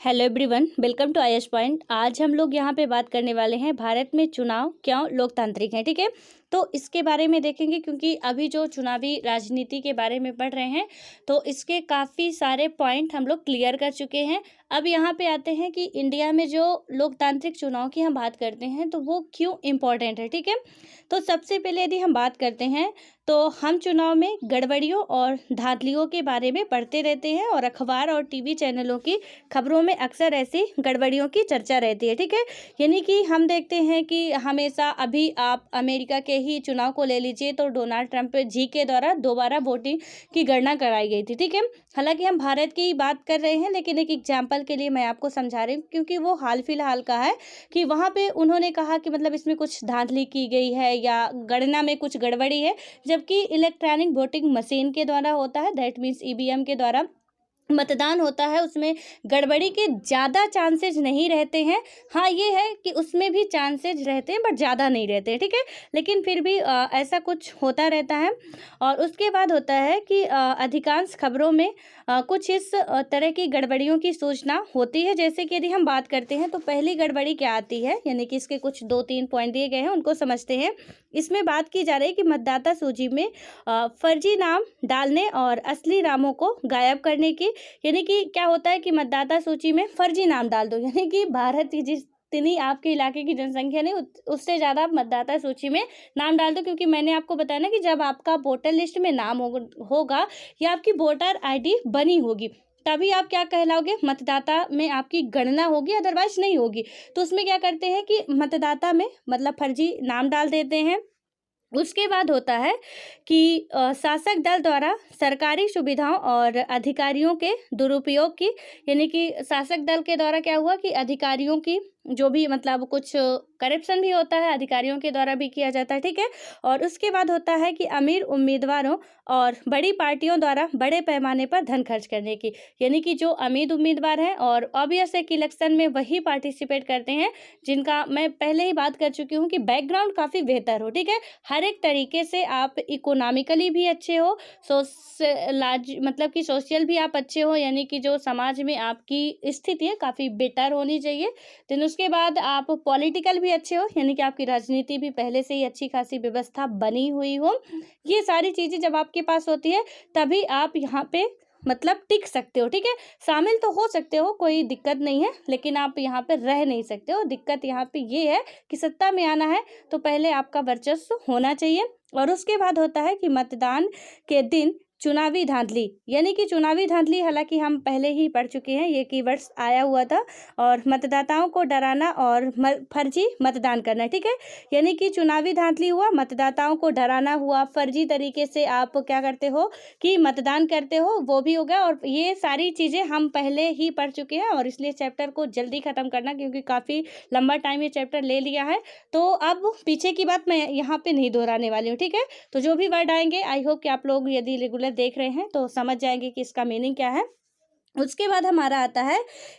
Hello everyone, welcome to IS point. आज हम लोग यहाँ पे बात करने वाले हैं भारत में चुनाव क्यों लोकतांत्रिक हैं। ठीक है, तो इसके बारे में देखेंगे क्योंकि अभी जो चुनावी राजनीति के बारे में पढ़ रहे हैं तो इसके काफ़ी सारे पॉइंट हम लोग क्लियर कर चुके हैं। अब यहाँ पे आते हैं कि इंडिया में जो लोकतांत्रिक चुनाव की हम बात करते हैं तो वो क्यों इम्पोर्टेंट है। ठीक है, तो सबसे पहले यदि हम बात करते हैं तो हम चुनाव में गड़बड़ियों और धांधलियों के बारे में पढ़ते रहते हैं और अखबार और टीवी चैनलों की खबरों में अक्सर ऐसी गड़बड़ियों की चर्चा रहती है। ठीक है, यानी कि हम देखते हैं कि हमेशा अभी आप अमेरिका के ही चुनाव को ले लीजिए तो डोनाल्ड ट्रंप जी के द्वारा दोबारा वोटिंग की गणना कराई गई थी। ठीक है, हालांकि हम भारत की बात कर रहे हैं लेकिन एक एग्जाम्पल के लिए मैं आपको समझा रही हूँ क्योंकि वो हाल फिलहाल का है कि वहाँ पे उन्होंने कहा कि मतलब इसमें कुछ धांधली की गई है या गणना में कुछ गड़बड़ी है, जबकि इलेक्ट्रॉनिक वोटिंग मशीन के द्वारा होता है, दैट मीन्स ईवीएम के द्वारा मतदान होता है, उसमें गड़बड़ी के ज़्यादा चांसेज नहीं रहते हैं। हाँ, ये है कि उसमें भी चांसेज रहते हैं बट ज़्यादा नहीं रहते हैं। ठीक है, लेकिन फिर भी ऐसा कुछ होता रहता है। और उसके बाद होता है कि अधिकांश खबरों में कुछ इस तरह की गड़बड़ियों की सूचना होती है। जैसे कि यदि हम बात करते हैं तो पहली गड़बड़ी क्या आती है, यानी कि इसके कुछ 2-3 पॉइंट दिए गए हैं, उनको समझते हैं। इसमें बात की जा रही है कि मतदाता सूची में फर्जी नाम डालने और असली नामों को गायब करने की। यानी कि क्या होता है कि मतदाता सूची में फर्जी नाम डाल दो, यानी कि भारत की जितनी आपके इलाके की जनसंख्या नहीं उससे ज़्यादा आप मतदाता सूची में नाम डाल दो। क्योंकि मैंने आपको बताया ना कि जब आपका वोटर लिस्ट में नाम होगा या आपकी वोटर आईडी बनी होगी तभी आप क्या कहलाओगे, मतदाता में आपकी गणना होगी, अदरवाइज नहीं होगी। तो उसमें क्या करते हैं कि मतदाता में मतलब फर्जी नाम डाल देते हैं। उसके बाद होता है कि शासक दल द्वारा सरकारी सुविधाओं और अधिकारियों के दुरुपयोग की, यानी कि शासक दल के द्वारा क्या हुआ कि अधिकारियों की जो भी मतलब कुछ करप्शन भी होता है, अधिकारियों के द्वारा भी किया जाता है। ठीक है, और उसके बाद होता है कि अमीर उम्मीदवारों और बड़ी पार्टियों द्वारा बड़े पैमाने पर धन खर्च करने की, यानी कि जो अमीर उम्मीदवार हैं और ऑब्वियस है कि इलेक्शन में वही पार्टिसिपेट करते हैं जिनका मैं पहले ही बात कर चुकी हूँ कि बैकग्राउंड काफ़ी बेहतर हो। ठीक है, हर एक तरीके से आप इकोनॉमिकली भी अच्छे हो, मतलब कि सोशल भी आप अच्छे हो, यानी कि जो समाज में आपकी स्थिति है काफ़ी बेटर होनी चाहिए। देन उसके बाद आप पॉलिटिकल भी अच्छे हो, यानी कि आपकी राजनीति भी पहले से ही अच्छी खासी व्यवस्था बनी हुई हो। ये सारी चीज़ें जब आपके पास होती है तभी आप यहाँ पे मतलब टिक सकते हो। ठीक है, शामिल तो हो सकते हो, कोई दिक्कत नहीं है, लेकिन आप यहाँ पे रह नहीं सकते हो। दिक्कत यहाँ पे ये है कि सत्ता में आना है तो पहले आपका वर्चस्व होना चाहिए। और उसके बाद होता है कि मतदान के दिन चुनावी धांधली, यानी कि चुनावी धांधली हालांकि हम पहले ही पढ़ चुके हैं, ये कीवर्ड्स आया हुआ था। और मतदाताओं को डराना और फर्जी मतदान करना। ठीक है, यानी कि चुनावी धांधली हुआ, मतदाताओं को डराना हुआ, फर्जी तरीके से आप क्या करते हो कि मतदान करते हो, वो भी हो गया। और ये सारी चीज़ें हम पहले ही पढ़ चुके हैं और इसलिए चैप्टर को जल्दी ख़त्म करना, क्योंकि काफ़ी लंबा टाइम ये चैप्टर ले लिया है। तो अब पीछे की बात मैं यहाँ पे नहीं दोहराने वाली हूँ। ठीक है, तो जो भी वर्ड आएंगे आई होप कि आप लोग यदि रेगुलर देख रहे हैं तो समझ जाएंगे कि इसका मीनिंग क्या है। उसके बाद हमारा आता है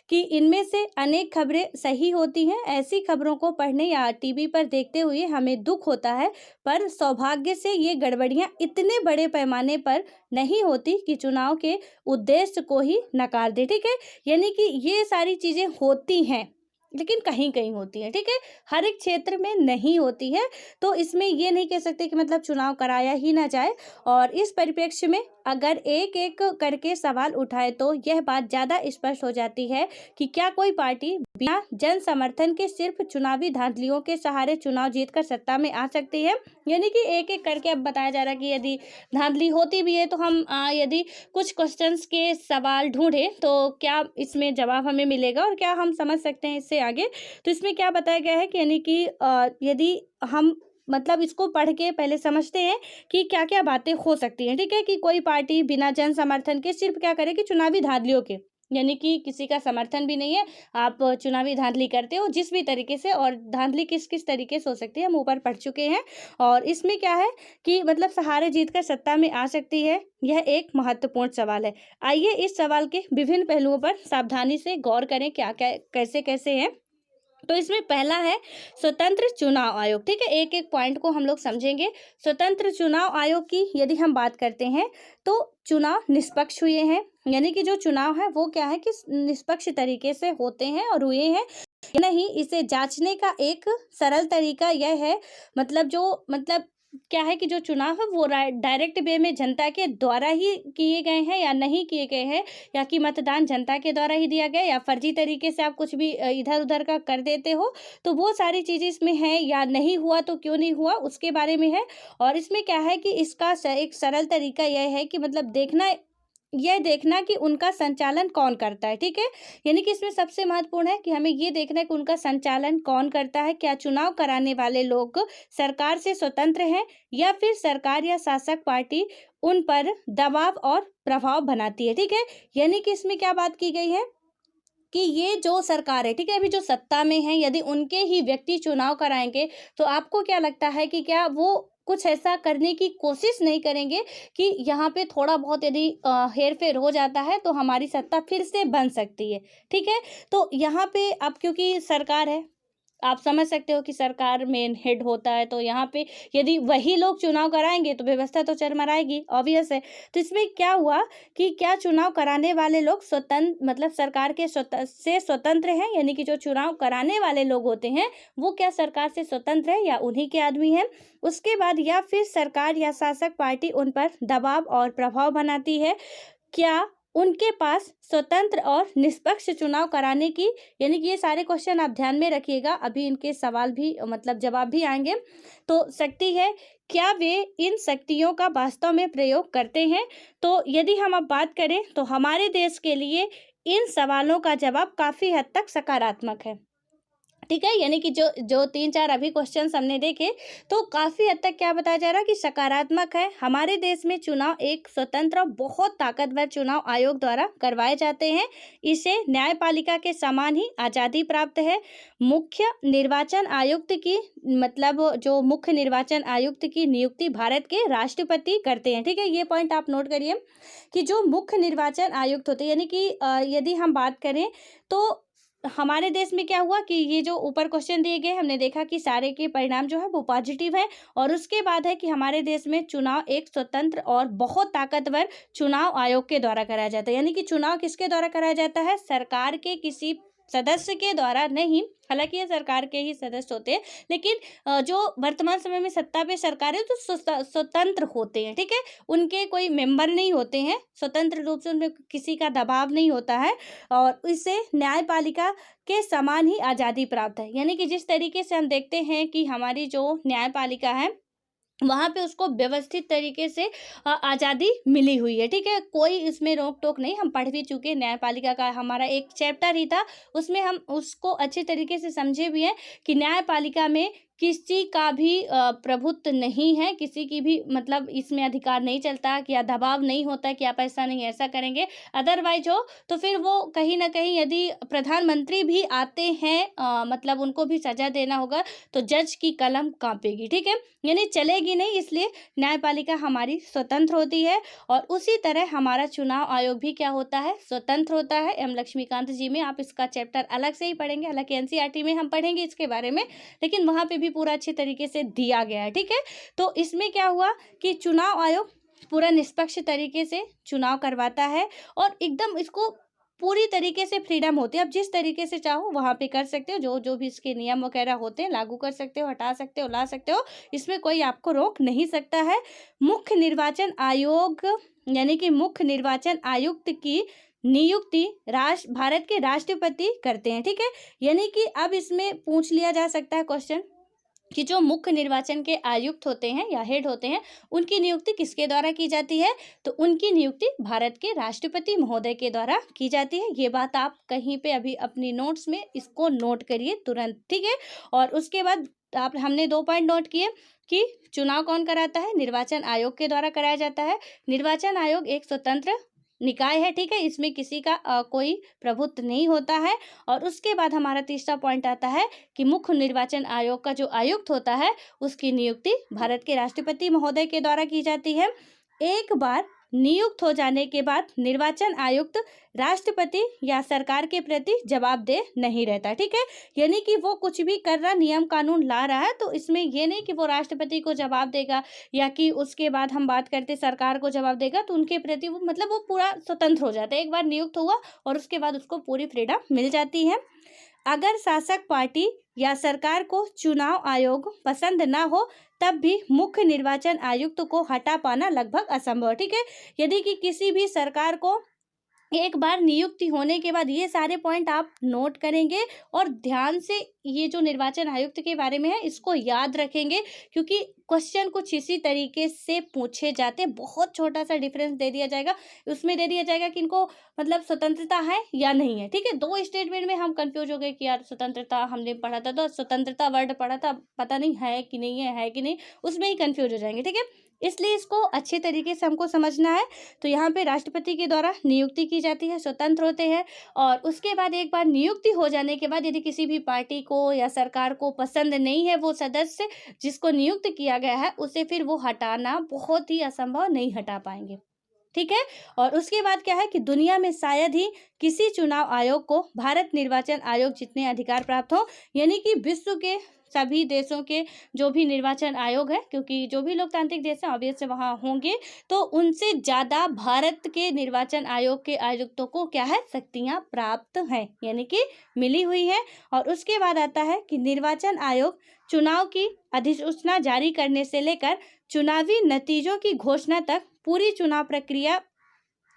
कि इनमें से अनेक खबरें सही होती हैं। ऐसी खबरों को पढ़ने या टीवी पर देखते हुए हमें दुख होता है, पर सौभाग्य से ये गड़बड़ियां इतने बड़े पैमाने पर नहीं होती कि चुनाव के उद्देश्य को ही नकार दे। ठीक है, यानी कि ये सारी चीज़ें होती हैं लेकिन कहीं कहीं होती हैं। ठीक है, हर एक क्षेत्र में नहीं होती है। तो इसमें ये नहीं कह सकते कि मतलब चुनाव कराया ही ना जाए। और इस परिप्रेक्ष्य में अगर एक एक करके सवाल उठाए तो यह बात ज़्यादा स्पष्ट हो जाती है कि क्या कोई पार्टी बिना जन समर्थन के सिर्फ चुनावी धांधलियों के सहारे चुनाव जीतकर सत्ता में आ सकती है। यानी कि एक एक करके अब बताया जा रहा है कि यदि धांधली होती भी है तो हम यदि कुछ क्वेश्चंस के सवाल ढूंढें तो क्या इसमें जवाब हमें मिलेगा और क्या हम समझ सकते हैं इससे आगे। तो इसमें क्या बताया गया है कि यानी कि यदि हम मतलब इसको पढ़ के पहले समझते हैं कि क्या क्या बातें हो सकती हैं। ठीक है, कि कोई पार्टी बिना जन समर्थन के सिर्फ क्या करे कि चुनावी धांधलियों के, यानी कि किसी का समर्थन भी नहीं है, आप चुनावी धांधली करते हो जिस भी तरीके से। और धांधली किस किस तरीके से हो सकती है हम ऊपर पढ़ चुके हैं। और इसमें क्या है कि मतलब सहारे जीतकर सत्ता में आ सकती है, यह एक महत्वपूर्ण सवाल है। आइए इस सवाल के विभिन्न पहलुओं पर सावधानी से गौर करें, क्या क्या कैसे कैसे हैं। तो इसमें पहला है स्वतंत्र चुनाव आयोग। ठीक है, एक एक पॉइंट को हम लोग समझेंगे। स्वतंत्र चुनाव आयोग की यदि हम बात करते हैं तो चुनाव निष्पक्ष हुए हैं, यानी कि जो चुनाव है वो क्या है कि निष्पक्ष तरीके से होते हैं और हुए हैं या नहीं, इसे जांचने का एक सरल तरीका यह है, मतलब क्या है कि जो चुनाव है वो डायरेक्ट वे में जनता के द्वारा ही किए गए हैं या नहीं किए गए हैं, या कि मतदान जनता के द्वारा ही दिया गया, या फर्जी तरीके से आप कुछ भी इधर उधर का कर देते हो, तो वो सारी चीज़ें इसमें हैं, या नहीं हुआ तो क्यों नहीं हुआ उसके बारे में है। और इसमें क्या है कि इसका एक सरल तरीका यह है कि मतलब यह देखना कि उनका संचालन कौन करता है, ठीक है। यानी कि इसमें सबसे महत्वपूर्ण है कि हमें ये देखना है कि उनका संचालन कौन करता है, क्या चुनाव कराने वाले लोग सरकार से स्वतंत्र हैं, या फिर सरकार या शासक पार्टी उन पर दबाव और प्रभाव बनाती है, ठीक है। यानी कि इसमें क्या बात की गई है कि ये जो सरकार है, ठीक है, अभी जो सत्ता में है, यदि उनके ही व्यक्ति चुनाव कराएंगे, तो आपको क्या लगता है कि क्या वो कुछ ऐसा करने की कोशिश नहीं करेंगे कि यहाँ पे थोड़ा बहुत यदि हेर फेर हो जाता है तो हमारी सत्ता फिर से बन सकती है, ठीक है। तो यहाँ पे अब क्योंकि सरकार है, आप समझ सकते हो कि सरकार मेन हेड होता है, तो यहाँ पे यदि वही लोग चुनाव कराएंगे तो व्यवस्था तो चरमराएगी, ऑब्वियस है। तो इसमें क्या हुआ कि क्या चुनाव कराने वाले लोग स्वतंत्र, मतलब सरकार के से स्वतंत्र हैं, यानी कि जो चुनाव कराने वाले लोग होते हैं वो क्या सरकार से स्वतंत्र है या उन्हीं के आदमी हैं। उसके बाद या फिर सरकार या शासक पार्टी उन पर दबाव और प्रभाव बनाती है, क्या उनके पास स्वतंत्र और निष्पक्ष चुनाव कराने की, यानी कि ये सारे क्वेश्चन आप ध्यान में रखिएगा, अभी इनके सवाल भी मतलब जवाब भी आएंगे। तो शक्ति है, क्या वे इन शक्तियों का वास्तव में प्रयोग करते हैं। तो यदि हम अब बात करें तो हमारे देश के लिए इन सवालों का जवाब काफ़ी हद तक सकारात्मक है, ठीक है। यानी कि जो जो 3-4 अभी क्वेश्चंस हमने देखे, तो काफ़ी हद तक क्या बताया जा रहा है कि सकारात्मक है। हमारे देश में चुनाव एक स्वतंत्र और बहुत ताकतवर चुनाव आयोग द्वारा करवाए जाते हैं। इसे न्यायपालिका के समान ही आज़ादी प्राप्त है। मुख्य निर्वाचन आयुक्त की, मतलब जो मुख्य निर्वाचन आयुक्त की नियुक्ति भारत के राष्ट्रपति करते हैं, ठीक है। ये पॉइंट आप नोट करिए कि जो मुख्य निर्वाचन आयुक्त होते हैं, यानी कि यदि हम बात करें तो हमारे देश में क्या हुआ कि ये जो ऊपर क्वेश्चन दिए गए, हमने देखा कि सारे के परिणाम जो है वो पॉजिटिव है। और उसके बाद है कि हमारे देश में चुनाव एक स्वतंत्र और बहुत ताकतवर चुनाव आयोग के द्वारा कराया जाता है। यानी कि चुनाव किसके द्वारा कराया जाता है, सरकार के किसी सदस्य के द्वारा नहीं, हालांकि ये सरकार के ही सदस्य होते हैं, लेकिन जो वर्तमान समय में सत्ता पे सरकार है तो स्वतंत्र होते हैं, ठीक है। उनके कोई मेंबर नहीं होते हैं, स्वतंत्र रूप से उनमें किसी का दबाव नहीं होता है, और इससे न्यायपालिका के समान ही आज़ादी प्राप्त है। यानी कि जिस तरीके से हम देखते हैं कि हमारी जो न्यायपालिका है वहाँ पे उसको व्यवस्थित तरीके से आज़ादी मिली हुई है, ठीक है। कोई इसमें रोक टोक नहीं, हम पढ़ भी चुके, न्यायपालिका का हमारा एक चैप्टर ही था, उसमें हम उसको अच्छे तरीके से समझे भी हैं कि न्यायपालिका में किसी का भी प्रभुत्व नहीं है, किसी की भी मतलब इसमें अधिकार नहीं चलता कि या दबाव नहीं होता कि आप ऐसा नहीं ऐसा करेंगे, अदरवाइज हो तो फिर वो कहीं ना कहीं यदि प्रधानमंत्री भी आते हैं मतलब उनको भी सजा देना होगा तो जज की कलम कांपेगी, ठीक है। यानी चलेगी नहीं, इसलिए न्यायपालिका हमारी स्वतंत्र होती है। और उसी तरह हमारा चुनाव आयोग भी क्या होता है, स्वतंत्र होता है। एम लक्ष्मीकांत जी में आप इसका चैप्टर अलग से ही पढ़ेंगे, हालांकि एनसीईआरटी में हम पढ़ेंगे इसके बारे में, लेकिन वहाँ पे भी पूरा अच्छे तरीके से दिया गया है, ठीक है। तो इसमें क्या हुआ कि चुनाव आयोग पूरा निष्पक्ष तरीके से चुनाव करवाता है और एकदम इसको पूरी तरीके से फ्रीडम होती है, आप जिस तरीके से चाहो वहाँ पे कर सकते हो, जो जो भी इसके नियम वगैरह होते हैं लागू कर सकते हो, हटा सकते हो, ला सकते हो, इसमें कोई आपको रोक नहीं सकता है। मुख्य निर्वाचन आयोग यानी कि मुख्य निर्वाचन आयुक्त की नियुक्ति भारत के राष्ट्रपति करते हैं, ठीक है। यानी कि अब इसमें पूछ लिया जा सकता है क्वेश्चन कि जो मुख्य निर्वाचन के आयुक्त होते हैं या हेड होते हैं उनकी नियुक्ति किसके द्वारा की जाती है, तो उनकी नियुक्ति भारत के राष्ट्रपति महोदय के द्वारा की जाती है। ये बात आप कहीं पे अभी अपनी नोट्स में इसको नोट करिए तुरंत, ठीक है। और उसके बाद हमने 2 पॉइंट नोट किए कि चुनाव कौन कराता है, निर्वाचन आयोग के द्वारा कराया जाता है। निर्वाचन आयोग एक स्वतंत्र निकाय है, ठीक है, इसमें किसी का कोई प्रभुत्व नहीं होता है। और उसके बाद हमारा तीसरा पॉइंट आता है कि मुख्य निर्वाचन आयोग का जो आयुक्त होता है उसकी नियुक्ति भारत के राष्ट्रपति महोदय के द्वारा की जाती है। एक बार नियुक्त हो जाने के बाद निर्वाचन आयुक्त राष्ट्रपति या सरकार के प्रति जवाबदेह नहीं रहता। ठीक है, यानी कि वो कुछ भी कर रहा, नियम कानून ला रहा है, तो इसमें ये नहीं कि वो राष्ट्रपति को जवाब देगा या कि उसके बाद हम बात करते सरकार को जवाब देगा, तो उनके प्रति वो मतलब वो पूरा स्वतंत्र हो जाता है। एक बार नियुक्त हुआ और उसके बाद उसको पूरी फ्रीडम मिल जाती है। अगर शासक पार्टी या सरकार को चुनाव आयोग पसंद ना हो तब भी मुख्य निर्वाचन आयुक्त को हटा पाना लगभग असंभव। ठीक है, यदि कि किसी भी सरकार को एक बार नियुक्ति होने के बाद, ये सारे पॉइंट आप नोट करेंगे और ध्यान से ये जो निर्वाचन आयुक्त के बारे में है इसको याद रखेंगे, क्योंकि क्वेश्चन कुछ इसी तरीके से पूछे जाते हैं। बहुत छोटा सा डिफरेंस दे दिया जाएगा, उसमें दे दिया जाएगा कि इनको मतलब स्वतंत्रता है या नहीं है। ठीक है, दो स्टेटमेंट में हम कंफ्यूज हो गए कि यार स्वतंत्रता हमने पढ़ा था, तो स्वतंत्रता वर्ड पढ़ा था, पता नहीं है कि नहीं है कि नहीं, उसमें ही कंफ्यूज हो जाएंगे। ठीक है, इसलिए इसको अच्छे तरीके से हमको समझना है। तो यहाँ पे राष्ट्रपति के द्वारा नियुक्ति की जाती है, स्वतंत्र होते हैं, और उसके बाद एक बार नियुक्ति हो जाने के बाद यदि किसी भी पार्टी को या सरकार को पसंद नहीं है वो सदस्य जिसको नियुक्त किया गया है, उसे फिर वो हटाना बहुत ही असंभव, नहीं हटा पाएंगे। ठीक है, और उसके बाद क्या है कि दुनिया में शायद ही किसी चुनाव आयोग को भारत निर्वाचन आयोग जितने अधिकार प्राप्त हो, यानी कि विश्व के सभी देशों के जो भी निर्वाचन आयोग है, क्योंकि जो भी लोकतांत्रिक देश हैं ऑब्वियस से वहाँ होंगे, तो उनसे ज़्यादा भारत के निर्वाचन आयोग के आयुक्तों को क्या है, शक्तियाँ प्राप्त हैं, यानी कि मिली हुई है। और उसके बाद आता है कि निर्वाचन आयोग चुनाव की अधिसूचना जारी करने से लेकर चुनावी नतीजों की घोषणा तक पूरी चुनाव प्रक्रिया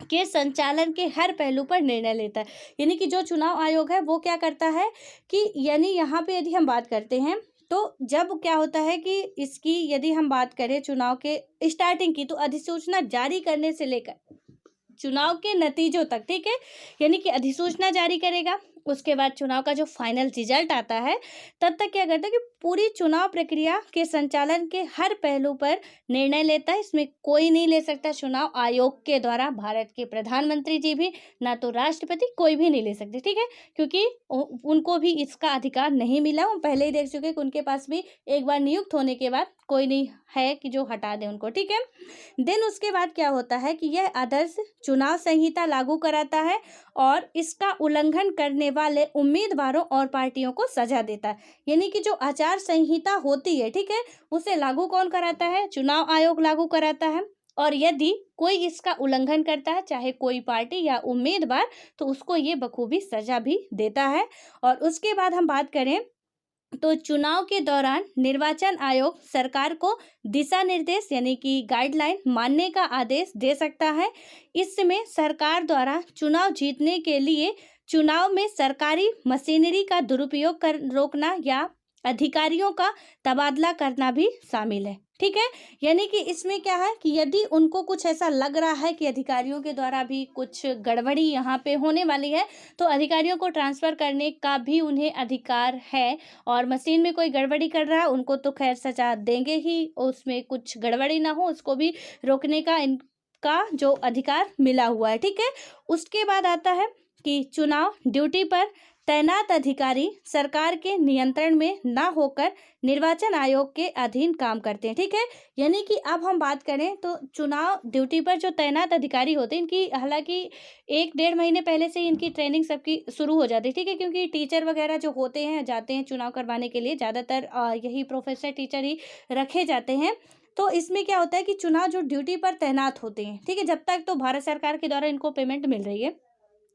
के संचालन के हर पहलू पर निर्णय लेता है। यानी कि जो चुनाव आयोग है वो क्या करता है कि यानी यहाँ पे यदि हम बात करते हैं तो जब क्या होता है कि इसकी यदि हम बात करें चुनाव के स्टार्टिंग की, तो अधिसूचना जारी करने से लेकर चुनाव के नतीजों तक, ठीक है, यानी कि अधिसूचना जारी करेगा, उसके बाद चुनाव का जो फाइनल रिजल्ट आता है तब तक क्या करता है कि पूरी चुनाव प्रक्रिया के संचालन के हर पहलू पर निर्णय लेता है। इसमें कोई नहीं ले सकता चुनाव आयोग के द्वारा, भारत के प्रधानमंत्री जी भी, ना तो राष्ट्रपति, कोई भी नहीं ले सकते। ठीक है, क्योंकि उनको भी इसका अधिकार नहीं मिला। हम पहले ही देख चुके कि उनके पास भी एक बार नियुक्त होने के बाद कोई नहीं है कि जो हटा दे उनको। ठीक है, देन उसके बाद क्या होता है कि यह आदर्श चुनाव संहिता लागू कराता है और इसका उल्लंघन करने वाले उम्मीदवारों और पार्टियों को सजा देता है। यानी कि जो आचार संहिता होती है, ठीक है, उसे लागू कौन कराता है, चुनाव आयोग लागू कराता है। और यदि कोई इसका उल्लंघन करता है, चाहे कोई पार्टी या उम्मीदवार, तो उसको ये बखूबी सजा भी देता है। और उसके बाद हम बात करें तो चुनाव के दौरान निर्वाचन आयोग सरकार को दिशा निर्देश यानी कि गाइडलाइन मानने का आदेश दे सकता है। इसमें सरकार द्वारा चुनाव जीतने के लिए चुनाव में सरकारी मशीनरी का दुरुपयोग कर रोकना या अधिकारियों का तबादला करना भी शामिल है। ठीक है, यानी कि इसमें क्या है कि यदि उनको कुछ ऐसा लग रहा है कि अधिकारियों के द्वारा भी कुछ गड़बड़ी यहाँ पे होने वाली है, तो अधिकारियों को ट्रांसफ़र करने का भी उन्हें अधिकार है। और मशीन में कोई गड़बड़ी कर रहा है उनको तो खैर सजा देंगे ही, उसमें कुछ गड़बड़ी ना हो उसको भी रोकने का इनका जो अधिकार मिला हुआ है। ठीक है, उसके बाद आता है कि चुनाव ड्यूटी पर तैनात अधिकारी सरकार के नियंत्रण में ना होकर निर्वाचन आयोग के अधीन काम करते हैं। ठीक है, यानी कि अब हम बात करें तो चुनाव ड्यूटी पर जो तैनात अधिकारी होते हैं, इनकी हालांकि 1-1.5 महीने पहले से इनकी ट्रेनिंग सबकी शुरू हो जाती है। ठीक है, क्योंकि टीचर वगैरह जो होते हैं जाते हैं चुनाव करवाने के लिए, ज़्यादातर यही प्रोफेसर टीचर ही रखे जाते हैं। तो इसमें क्या होता है कि चुनाव जो ड्यूटी पर तैनात होते हैं, ठीक है, जब तक तो भारत सरकार के द्वारा इनको पेमेंट मिल रही है।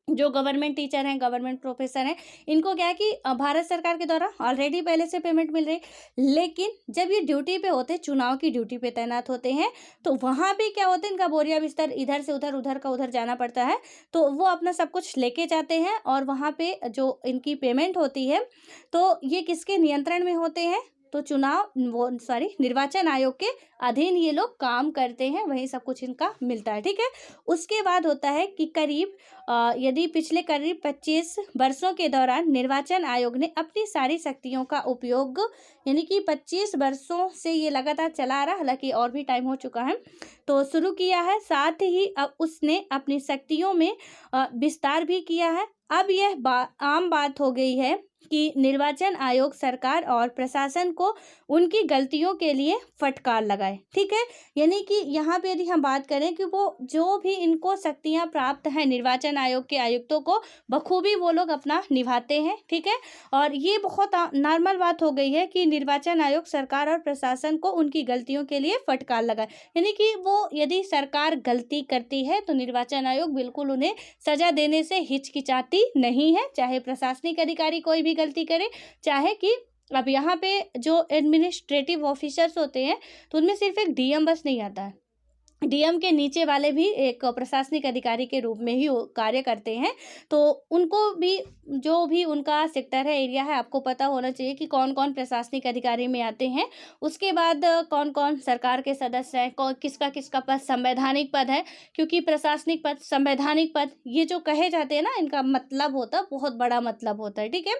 जो गवर्नमेंट टीचर हैं, गवर्नमेंट प्रोफेसर हैं, इनको क्या है कि भारत सरकार के द्वारा ऑलरेडी पहले से पेमेंट मिल रही है। लेकिन जब ये ड्यूटी पे होते हैं, चुनाव की ड्यूटी पे तैनात होते हैं, तो वहाँ पे क्या होता है, इनका बोरिया बिस्तर इधर से उधर, उधर का उधर जाना पड़ता है। तो वो अपना सब कुछ लेके जाते हैं और वहाँ पे जो इनकी पेमेंट होती है तो ये किसके नियंत्रण में होते हैं, तो निर्वाचन आयोग के अधीन ये लोग काम करते हैं, वही सब कुछ इनका मिलता है। ठीक है, उसके बाद होता है कि करीब यदि पिछले करीब 25 वर्षों के दौरान निर्वाचन आयोग ने अपनी सारी शक्तियों का उपयोग, यानी कि 25 वर्षों से ये लगातार चला आ रहा, हालांकि और भी टाइम हो चुका है, तो शुरू किया है। साथ ही अब उसने अपनी शक्तियों में विस्तार भी किया है। अब यह आम बात हो गई है कि निर्वाचन आयोग सरकार और प्रशासन को उनकी गलतियों के लिए फटकार लगाए। ठीक है, यानी कि यहाँ पे यदि हम बात करें कि वो जो भी इनको शक्तियाँ प्राप्त हैं निर्वाचन आयोग के आयुक्तों को, बखूबी वो लोग अपना निभाते हैं। ठीक है, और ये बहुत नॉर्मल बात हो गई है कि निर्वाचन आयोग सरकार और प्रशासन को उनकी गलतियों के लिए फटकार लगाए, यानी कि वो यदि सरकार गलती करती है तो निर्वाचन आयोग बिल्कुल उन्हें सजा देने से हिचकिचाती नहीं है, चाहे प्रशासनिक अधिकारी कोई भी गलती करे, चाहे कि अब यहाँ पे जो एडमिनिस्ट्रेटिव ऑफिसर्स होते हैं तो उनमें सिर्फ एक डीएम बस नहीं आता है, डीएम के नीचे वाले भी एक प्रशासनिक अधिकारी के रूप में ही कार्य करते हैं। तो उनको भी, जो भी उनका सेक्टर है, एरिया है, आपको पता होना चाहिए कि कौन कौन प्रशासनिक अधिकारी में आते हैं। उसके बाद कौन कौन सरकार के सदस्य हैं, कौन किसका किसका पद संवैधानिक पद है, क्योंकि प्रशासनिक पद, संवैधानिक पद, ये जो कहे जाते हैं ना, इनका मतलब होता है, बहुत बड़ा मतलब होता है। ठीक है,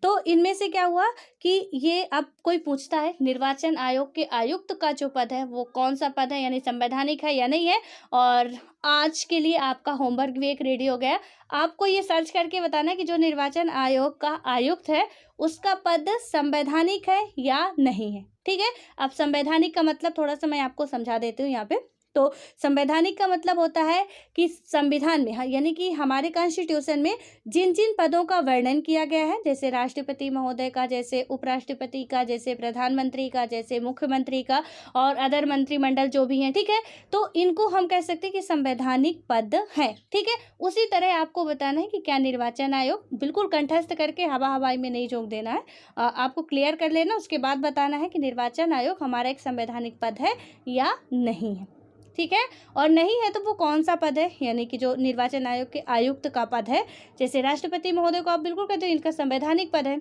तो इनमें से क्या हुआ कि ये अब कोई पूछता है निर्वाचन आयोग के आयुक्त का जो पद है वो कौन सा पद है, यानी संवैधानिक है या नहीं है। और आज के लिए आपका होमवर्क भी एक रेडी हो गया, आपको ये सर्च करके बताना है कि जो निर्वाचन आयोग का आयुक्त है उसका पद संवैधानिक है या नहीं है। ठीक है, अब संवैधानिक का मतलब थोड़ा सा मैं आपको समझा देती हूँ यहाँ पे। तो संवैधानिक का मतलब होता है कि संविधान में, यानी कि हमारे कॉन्स्टिट्यूशन में जिन जिन पदों का वर्णन किया गया है, जैसे राष्ट्रपति महोदय का, जैसे उपराष्ट्रपति का, जैसे प्रधानमंत्री का, जैसे मुख्यमंत्री का, और अदर मंत्रिमंडल जो भी हैं, ठीक है, तो इनको हम कह सकते हैं कि संवैधानिक पद है। ठीक है, उसी तरह आपको बताना है कि क्या निर्वाचन आयोग, बिल्कुल कंठस्थ करके हवाई में नहीं झोंक देना है, आपको क्लियर कर लेना, उसके बाद बताना है कि निर्वाचन आयोग हमारा एक संवैधानिक पद है या नहीं है। ठीक है, और नहीं है तो वो कौन सा पद है, यानी कि जो निर्वाचन आयोग के आयुक्त का पद है, जैसे राष्ट्रपति महोदय को आप बिल्कुल कहते हो इनका संवैधानिक पद है,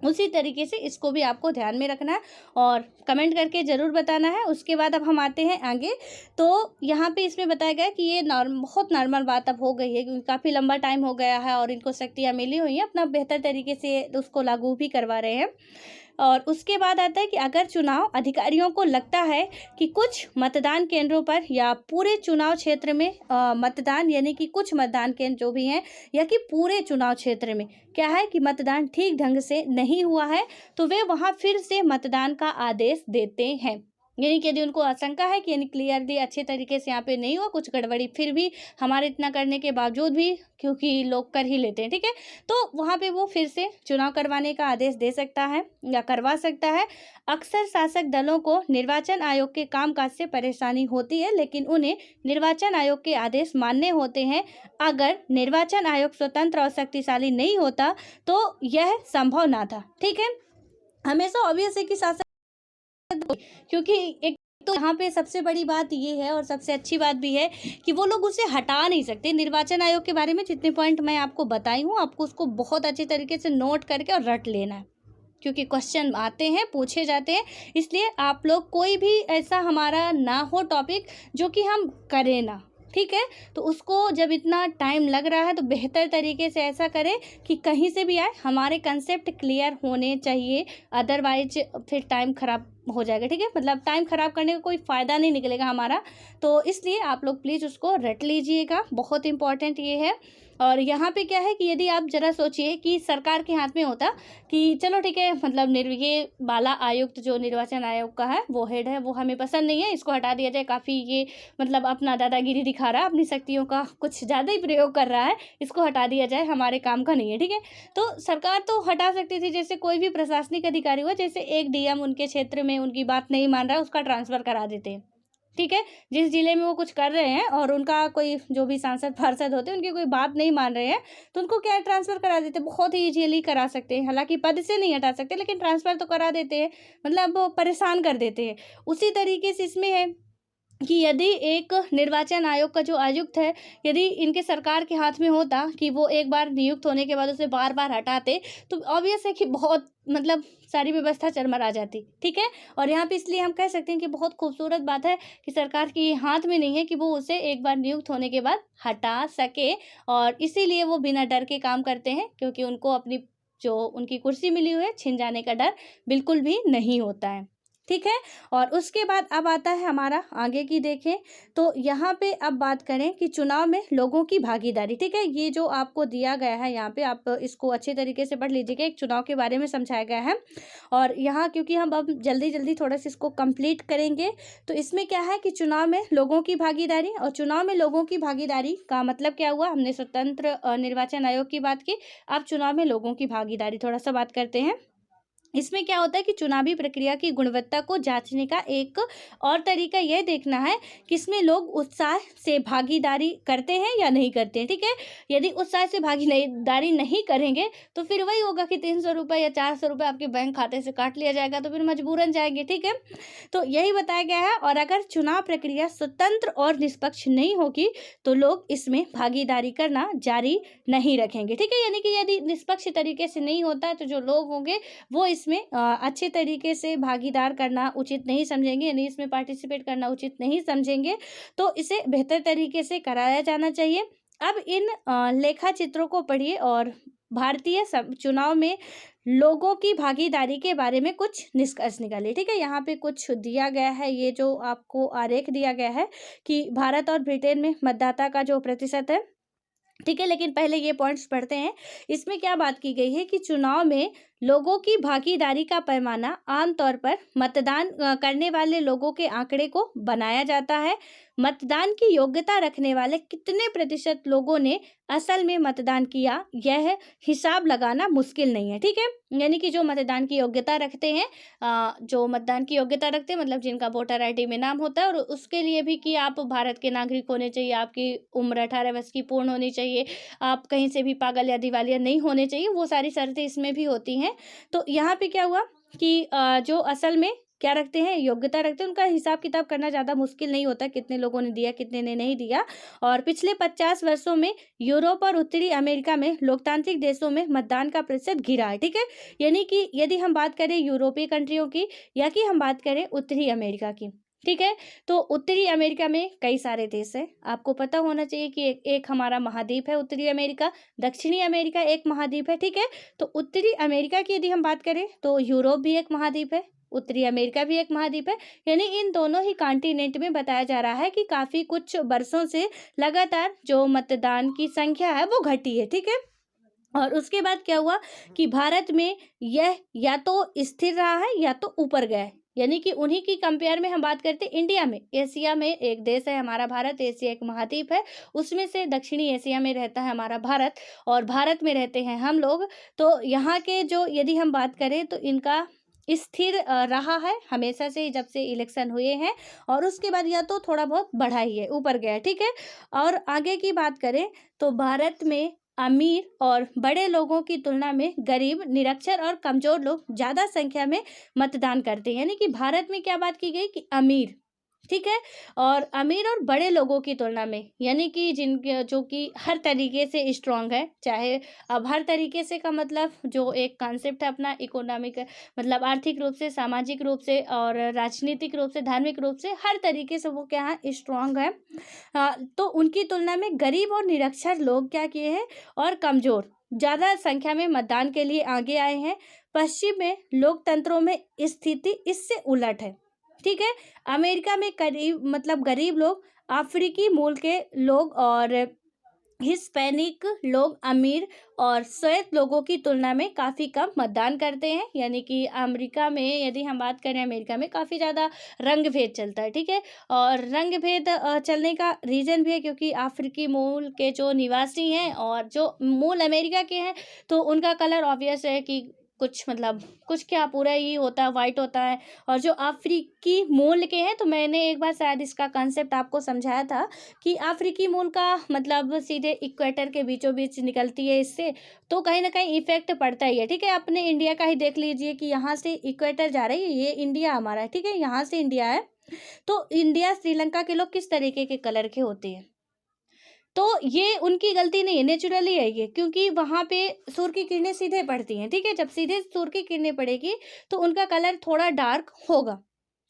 उसी तरीके से इसको भी आपको ध्यान में रखना है और कमेंट करके ज़रूर बताना है। उसके बाद अब हम आते हैं आगे, तो यहाँ पे इसमें बताया गया कि ये बहुत नॉर्मल बात अब हो गई है, क्योंकि काफ़ी लंबा टाइम हो गया है और इनको शक्तियाँ मिली हुई हैं, अपना बेहतर तरीके से उसको लागू भी करवा रहे हैं। और उसके बाद आता है कि अगर चुनाव अधिकारियों को लगता है कि कुछ मतदान केंद्रों पर या पूरे चुनाव क्षेत्र में मतदान, यानी कि कुछ मतदान केंद्र जो भी हैं, या कि पूरे चुनाव क्षेत्र में क्या है कि मतदान ठीक ढंग से नहीं हुआ है, तो वे वहां फिर से मतदान का आदेश देते हैं। यानी कि यदि उनको आशंका है कि यानी क्लियरली अच्छे तरीके से यहाँ पे नहीं हुआ, कुछ गड़बड़ी, फिर भी हमारे इतना करने के बावजूद भी, क्योंकि लोग कर ही लेते हैं, ठीक है, तो वहाँ पे वो फिर से चुनाव करवाने का आदेश दे सकता है या करवा सकता है। अक्सर शासक दलों को निर्वाचन आयोग के कामकाज से परेशानी होती है, लेकिन उन्हें निर्वाचन आयोग के आदेश मानने होते हैं। अगर निर्वाचन आयोग स्वतंत्र और शक्तिशाली नहीं होता तो यह संभव ना था। ठीक है, हमेशा ऑब्वियस है कि शासक, क्योंकि एक तो यहाँ पे सबसे बड़ी बात ये है और सबसे अच्छी बात भी है कि वो लोग उसे हटा नहीं सकते। निर्वाचन आयोग के बारे में जितने पॉइंट मैं आपको बताई हूँ, आपको उसको बहुत अच्छे तरीके से नोट करके और रट लेना है, क्योंकि क्वेश्चन आते हैं, पूछे जाते हैं, इसलिए आप लोग कोई भी ऐसा हमारा ना हो टॉपिक जो कि हम करें ना, ठीक है, तो उसको जब इतना टाइम लग रहा है तो बेहतर तरीके से ऐसा करें कि कहीं से भी आए हमारे कंसेप्ट क्लियर होने चाहिए, अदरवाइज फिर टाइम ख़राब हो जाएगा। ठीक है, मतलब टाइम ख़राब करने का कोई फ़ायदा नहीं निकलेगा हमारा, तो इसलिए आप लोग प्लीज़ उसको रट लीजिएगा, बहुत इंपॉर्टेंट ये है। और यहाँ पे क्या है कि यदि आप ज़रा सोचिए कि सरकार के हाथ में होता कि चलो ठीक है, मतलब ये बाला आयुक्त जो निर्वाचन आयोग का है, वो हेड है, वो हमें पसंद नहीं है, इसको हटा दिया जाए, काफ़ी ये मतलब अपना दादागिरी दिखा रहा है, अपनी शक्तियों का कुछ ज़्यादा ही प्रयोग कर रहा है, इसको हटा दिया जाए, हमारे काम का नहीं है। ठीक है, तो सरकार तो हटा सकती थी, जैसे कोई भी प्रशासनिक अधिकारी हुआ, जैसे एक डीएम उनके क्षेत्र में उनकी बात नहीं मान रहा है, उसका ट्रांसफ़र करा देते हैं। ठीक है, जिस जिले में वो कुछ कर रहे हैं और उनका कोई जो भी सांसद पार्षद होते हैं उनकी कोई बात नहीं मान रहे हैं, तो उनको क्या ट्रांसफ़र करा देते हैं, बहुत ही ईजीली करा सकते हैं। हालांकि पद से नहीं हटा सकते, लेकिन ट्रांसफ़र तो करा देते हैं, मतलब वो परेशान कर देते हैं। उसी तरीके से इसमें है कि यदि एक निर्वाचन आयोग का जो आयुक्त है, यदि इनके सरकार के हाथ में होता कि वो एक बार नियुक्त होने के बाद उसे बार बार हटाते, तो ऑब्वियस है कि बहुत मतलब सारी व्यवस्था चरमरा जाती। ठीक है, और यहाँ पे इसलिए हम कह सकते हैं कि बहुत खूबसूरत बात है कि सरकार के हाथ में नहीं है कि वो उसे एक बार नियुक्त होने के बाद हटा सके, और इसीलिए वो बिना डर के काम करते हैं, क्योंकि उनको अपनी जो उनकी कुर्सी मिली हुई है छिन जाने का डर बिल्कुल भी नहीं होता है। ठीक है, और उसके बाद अब आता है हमारा आगे की देखें तो यहाँ पे अब बात करें कि चुनाव में लोगों की भागीदारी। ठीक है, ये जो आपको दिया गया है यहाँ पे, आप इसको अच्छे तरीके से पढ़ लीजिएगा। एक चुनाव के बारे में समझाया गया है, और यहाँ क्योंकि हम अब जल्दी जल्दी थोड़ा सा इसको कंप्लीट करेंगे, तो इसमें क्या है कि चुनाव में लोगों की भागीदारी, और चुनाव में लोगों की भागीदारी का मतलब क्या हुआ, हमने स्वतंत्र निर्वाचन आयोग की बात की, अब चुनाव में लोगों की भागीदारी थोड़ा सा बात करते हैं। इसमें क्या होता है कि चुनावी प्रक्रिया की गुणवत्ता को जांचने का एक और तरीका यह देखना है कि इसमें लोग उत्साह से भागीदारी करते हैं या नहीं करते हैं। ठीक है, यदि उत्साह से भागीदारी नहीं करेंगे तो फिर वही होगा कि 300 रुपये या 400 रुपये आपके बैंक खाते से काट लिया जाएगा, तो फिर मजबूरन जाएंगे। ठीक है, तो यही बताया गया है। और अगर चुनाव प्रक्रिया स्वतंत्र और निष्पक्ष नहीं होगी तो लोग इसमें भागीदारी करना जारी नहीं रखेंगे। ठीक है, यानी कि यदि निष्पक्ष तरीके से नहीं होता है तो जो लोग होंगे वो इसमें अच्छे तरीके से भागीदार करना उचित नहीं समझेंगे, यानी इसमें पार्टिसिपेट करना उचित नहीं समझेंगे, तो इसे बेहतर तरीके से कराया जाना चाहिए। अब इन लेखा चित्रों को पढ़िए और भारतीय चुनाव में लोगों की भागीदारी के बारे में कुछ निष्कर्ष निकालिए। ठीक है, यहाँ पे कुछ दिया गया है, ये जो आपको आरेख दिया गया है कि भारत और ब्रिटेन में मतदाता का जो प्रतिशत है। ठीक है, लेकिन पहले ये पॉइंट्स पढ़ते हैं। इसमें क्या बात की गई है कि चुनाव में लोगों की भागीदारी का पैमाना आमतौर पर मतदान करने वाले लोगों के आंकड़े को बनाया जाता है। मतदान की योग्यता रखने वाले कितने प्रतिशत लोगों ने असल में मतदान किया, यह हिसाब लगाना मुश्किल नहीं है। ठीक है, यानी कि जो मतदान की योग्यता रखते हैं, जो मतदान की योग्यता रखते हैं मतलब जिनका वोटर आईडी में नाम होता है, और उसके लिए भी कि आप भारत के नागरिक होने चाहिए, आपकी उम्र 18 वर्ष की पूर्ण होनी चाहिए, आप कहीं से भी पागल या दिवालिया नहीं होने चाहिए, वो सारी शर्तें इसमें भी होती हैं। तो यहाँ पे क्या हुआ कि जो असल में क्या रखते हैं, योग्यता रखते हैं, उनका हिसाब किताब करना ज़्यादा मुश्किल नहीं होता, कितने लोगों ने दिया कितने ने नहीं दिया। और पिछले 50 वर्षों में यूरोप और उत्तरी अमेरिका में लोकतांत्रिक देशों में मतदान का प्रतिशत गिरा है। ठीक है, यानी कि यदि हम बात करें यूरोपीय कंट्रियों की या कि हम बात करें उत्तरी अमेरिका की। ठीक है, तो उत्तरी अमेरिका में कई सारे देश हैं, आपको पता होना चाहिए कि एक हमारा महाद्वीप है उत्तरी अमेरिका, दक्षिणी अमेरिका एक महाद्वीप है। ठीक है, तो उत्तरी अमेरिका की यदि हम बात करें तो यूरोप भी एक महाद्वीप है, उत्तरी अमेरिका भी एक महाद्वीप है, यानी इन दोनों ही कॉन्टिनेंट में बताया जा रहा है कि काफ़ी कुछ वर्षों से लगातार जो मतदान की संख्या है वो घटी है। ठीक है, और उसके बाद क्या हुआ कि भारत में यह या तो स्थिर रहा है या तो ऊपर गया है, यानी कि उन्हीं की कंपेयर में हम बात करते हैं इंडिया में। एशिया में एक देश है हमारा भारत, एशिया एक महाद्वीप है, उसमें से दक्षिणी एशिया में रहता है हमारा भारत, और भारत में रहते हैं हम लोग। तो यहाँ के जो यदि हम बात करें तो इनका स्थिर रहा है हमेशा से, जब से इलेक्शन हुए हैं, और उसके बाद या तो थोड़ा बहुत बढ़ा ही है, ऊपर गया है। ठीक है, और आगे की बात करें तो भारत में अमीर और बड़े लोगों की तुलना में गरीब, निरक्षर और कमजोर लोग ज़्यादा संख्या में मतदान करते हैं। यानी कि भारत में क्या बात की गई कि अमीर, ठीक है, और अमीर और बड़े लोगों की तुलना में, यानी कि जिनके जो कि हर तरीके से स्ट्रांग है, चाहे अब हर तरीके से का मतलब जो एक कॉन्सेप्ट है अपना इकोनॉमिक, मतलब आर्थिक रूप से, सामाजिक रूप से और राजनीतिक रूप से, धार्मिक रूप से, हर तरीके से वो क्या है, स्ट्रांग है। तो उनकी तुलना में गरीब और निरक्षर लोग क्या किए हैं, और कमज़ोर ज़्यादा संख्या में मतदान के लिए आगे आए हैं। पश्चिम में लोकतंत्रों में स्थिति इससे उलट है। ठीक है, अमेरिका में करीब मतलब गरीब लोग, अफ्रीकी मूल के लोग और हिस्पैनिक लोग अमीर और श्वेत लोगों की तुलना में काफ़ी कम मतदान करते हैं। यानी कि अमेरिका में यदि हम बात करें, अमेरिका में काफ़ी ज़्यादा रंग भेद चलता है। ठीक है, और रंग भेद चलने का रीज़न भी है क्योंकि अफ्रीकी मूल के जो निवासी हैं और जो मूल अमेरिका के हैं तो उनका कलर ऑब्वियस है कि कुछ मतलब कुछ क्या पूरा ही होता है, वाइट होता है। और जो अफ्रीकी मूल के हैं, तो मैंने एक बार शायद इसका कंसेप्ट आपको समझाया था कि अफ्रीकी मूल का मतलब सीधे इक्वेटर के बीचों बीच निकलती है, इससे तो कहीं ना कहीं इफेक्ट पड़ता ही है। ठीक है, अपने इंडिया का ही देख लीजिए कि यहाँ से इक्वेटर जा रही है, ये इंडिया हमारा है। ठीक है, यहाँ से इंडिया है, तो इंडिया श्रीलंका के लोग किस तरीके के कलर के होते हैं, तो ये उनकी गलती नहीं है, नेचुरली है ये, क्योंकि वहाँ पे सूर्य की किरणें सीधे पड़ती हैं, ठीक है। जब सीधे सूर्य की किरणें पड़ेगी तो उनका कलर थोड़ा डार्क होगा,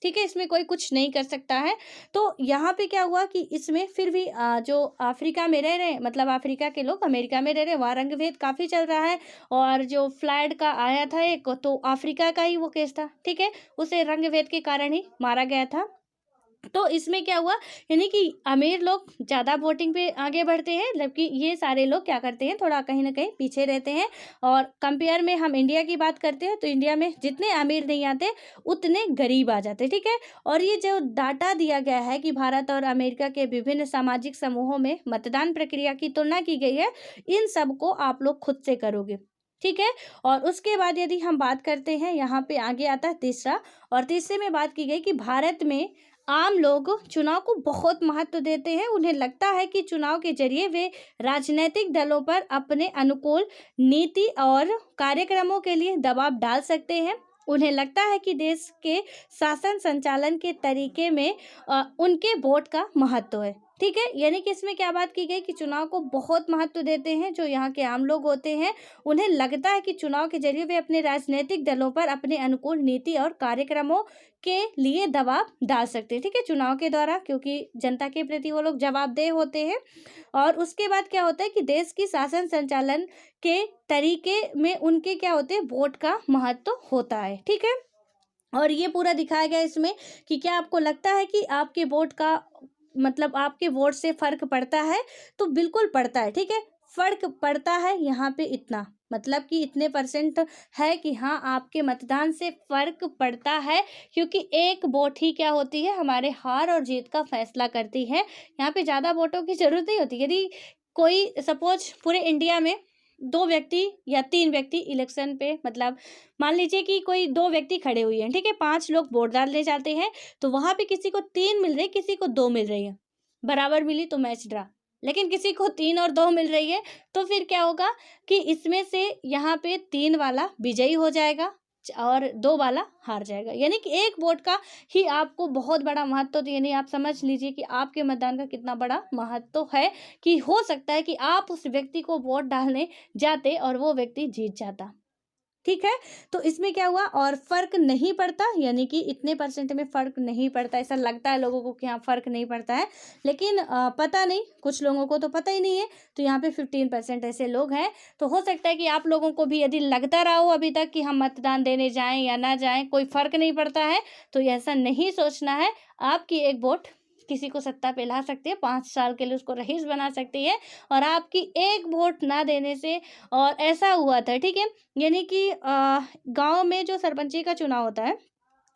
ठीक है, इसमें कोई कुछ नहीं कर सकता है। तो यहाँ पे क्या हुआ कि इसमें फिर भी जो अफ्रीका में रह रहे हैं, मतलब अफ्रीका के लोग अमेरिका में रह रहे हैं, वहाँ रंग भेद काफ़ी चल रहा है। और जो फ्लैट का आया था एक, तो अफ्रीका का ही वो केस था, ठीक है, उसे रंग भेद के कारण ही मारा गया था। तो इसमें क्या हुआ, यानी कि अमीर लोग ज़्यादा वोटिंग पे आगे बढ़ते हैं, जबकि ये सारे लोग क्या करते हैं, थोड़ा कहीं ना कहीं पीछे रहते हैं। और कंपेयर में हम इंडिया की बात करते हैं तो इंडिया में जितने अमीर नहीं आते उतने गरीब आ जाते, ठीक है। और ये जो डाटा दिया गया है कि भारत और अमेरिका के विभिन्न सामाजिक समूहों में मतदान प्रक्रिया की तुलना की गई है, इन सब को आप लोग खुद से करोगे, ठीक है। और उसके बाद यदि हम बात करते हैं, यहाँ पे आगे आता है तीसरा, और तीसरे में बात की गई कि भारत में आम लोग चुनाव को बहुत महत्व देते हैं। उन्हें लगता है कि चुनाव के जरिए वे राजनीतिक दलों पर अपने अनुकूल नीति और कार्यक्रमों के लिए दबाव डाल सकते हैं। उन्हें लगता है कि देश के शासन संचालन के तरीके में उनके वोट का महत्व है, ठीक है। यानी कि इसमें क्या बात की गई कि चुनाव को बहुत महत्व देते हैं जो यहाँ के आम लोग होते हैं। उन्हें लगता है कि चुनाव के जरिए वे अपने राजनीतिक दलों पर अपने अनुकूल नीति और कार्यक्रमों के लिए दबाव डाल सकते हैं, ठीक है, चुनाव के द्वारा, क्योंकि जनता के प्रति वो लोग जवाबदेह होते हैं। और उसके बाद क्या होता है कि देश की शासन संचालन के तरीके में उनके क्या होते हैं, वोट का महत्व होता है, ठीक है। और ये पूरा दिखाया गया इसमें कि क्या आपको लगता है कि आपके वोट का मतलब आपके वोट से फर्क पड़ता है, तो बिल्कुल पड़ता है, ठीक है, फर्क पड़ता है यहाँ पे इतना, मतलब कि इतने परसेंट है कि हाँ आपके मतदान से फर्क पड़ता है, क्योंकि एक वोट ही क्या होती है, हमारे हार और जीत का फैसला करती है। यहाँ पे ज़्यादा वोटों की जरूरत नहीं होती। यदि कोई सपोज पूरे इंडिया में 2 व्यक्ति या 3 व्यक्ति इलेक्शन पे, मतलब मान लीजिए कि कोई 2 व्यक्ति खड़े हुए हैं, ठीक है, 5 लोग वोट डालने जाते हैं, तो वहाँ पे किसी को 3 मिल रही, किसी को 2 मिल रही है, बराबर मिली तो मैच ड्रा। लेकिन किसी को 3 और 2 मिल रही है, तो फिर क्या होगा कि इसमें से यहाँ पे 3 वाला विजयी हो जाएगा और 2 वाला हार जाएगा। यानी कि एक वोट का ही आपको बहुत बड़ा महत्व, तो यानी आप समझ लीजिए कि आपके मतदान का कितना बड़ा महत्व है, कि हो सकता है कि आप उस व्यक्ति को वोट डालने जाते और वो व्यक्ति जीत जाता, ठीक है। तो इसमें क्या हुआ, और फर्क नहीं पड़ता, यानी कि इतने परसेंट में फर्क नहीं पड़ता। ऐसा लगता है लोगों को कि हाँ फर्क नहीं पड़ता है, लेकिन पता नहीं, कुछ लोगों को तो पता ही नहीं है। तो यहाँ पे 15% ऐसे लोग हैं। तो हो सकता है कि आप लोगों को भी यदि लगता रहा हो अभी तक कि हम मतदान देने जाएं या ना जाएं, कोई फर्क नहीं पड़ता है, तो ऐसा नहीं सोचना है। आपकी एक वोट किसी को सत्ता पे ला सकती है, 5 साल के लिए उसको रईस बना सकती है। और आपकी एक वोट ना देने से, और ऐसा हुआ था, ठीक है, यानी कि गांव में जो सरपंची का चुनाव होता है,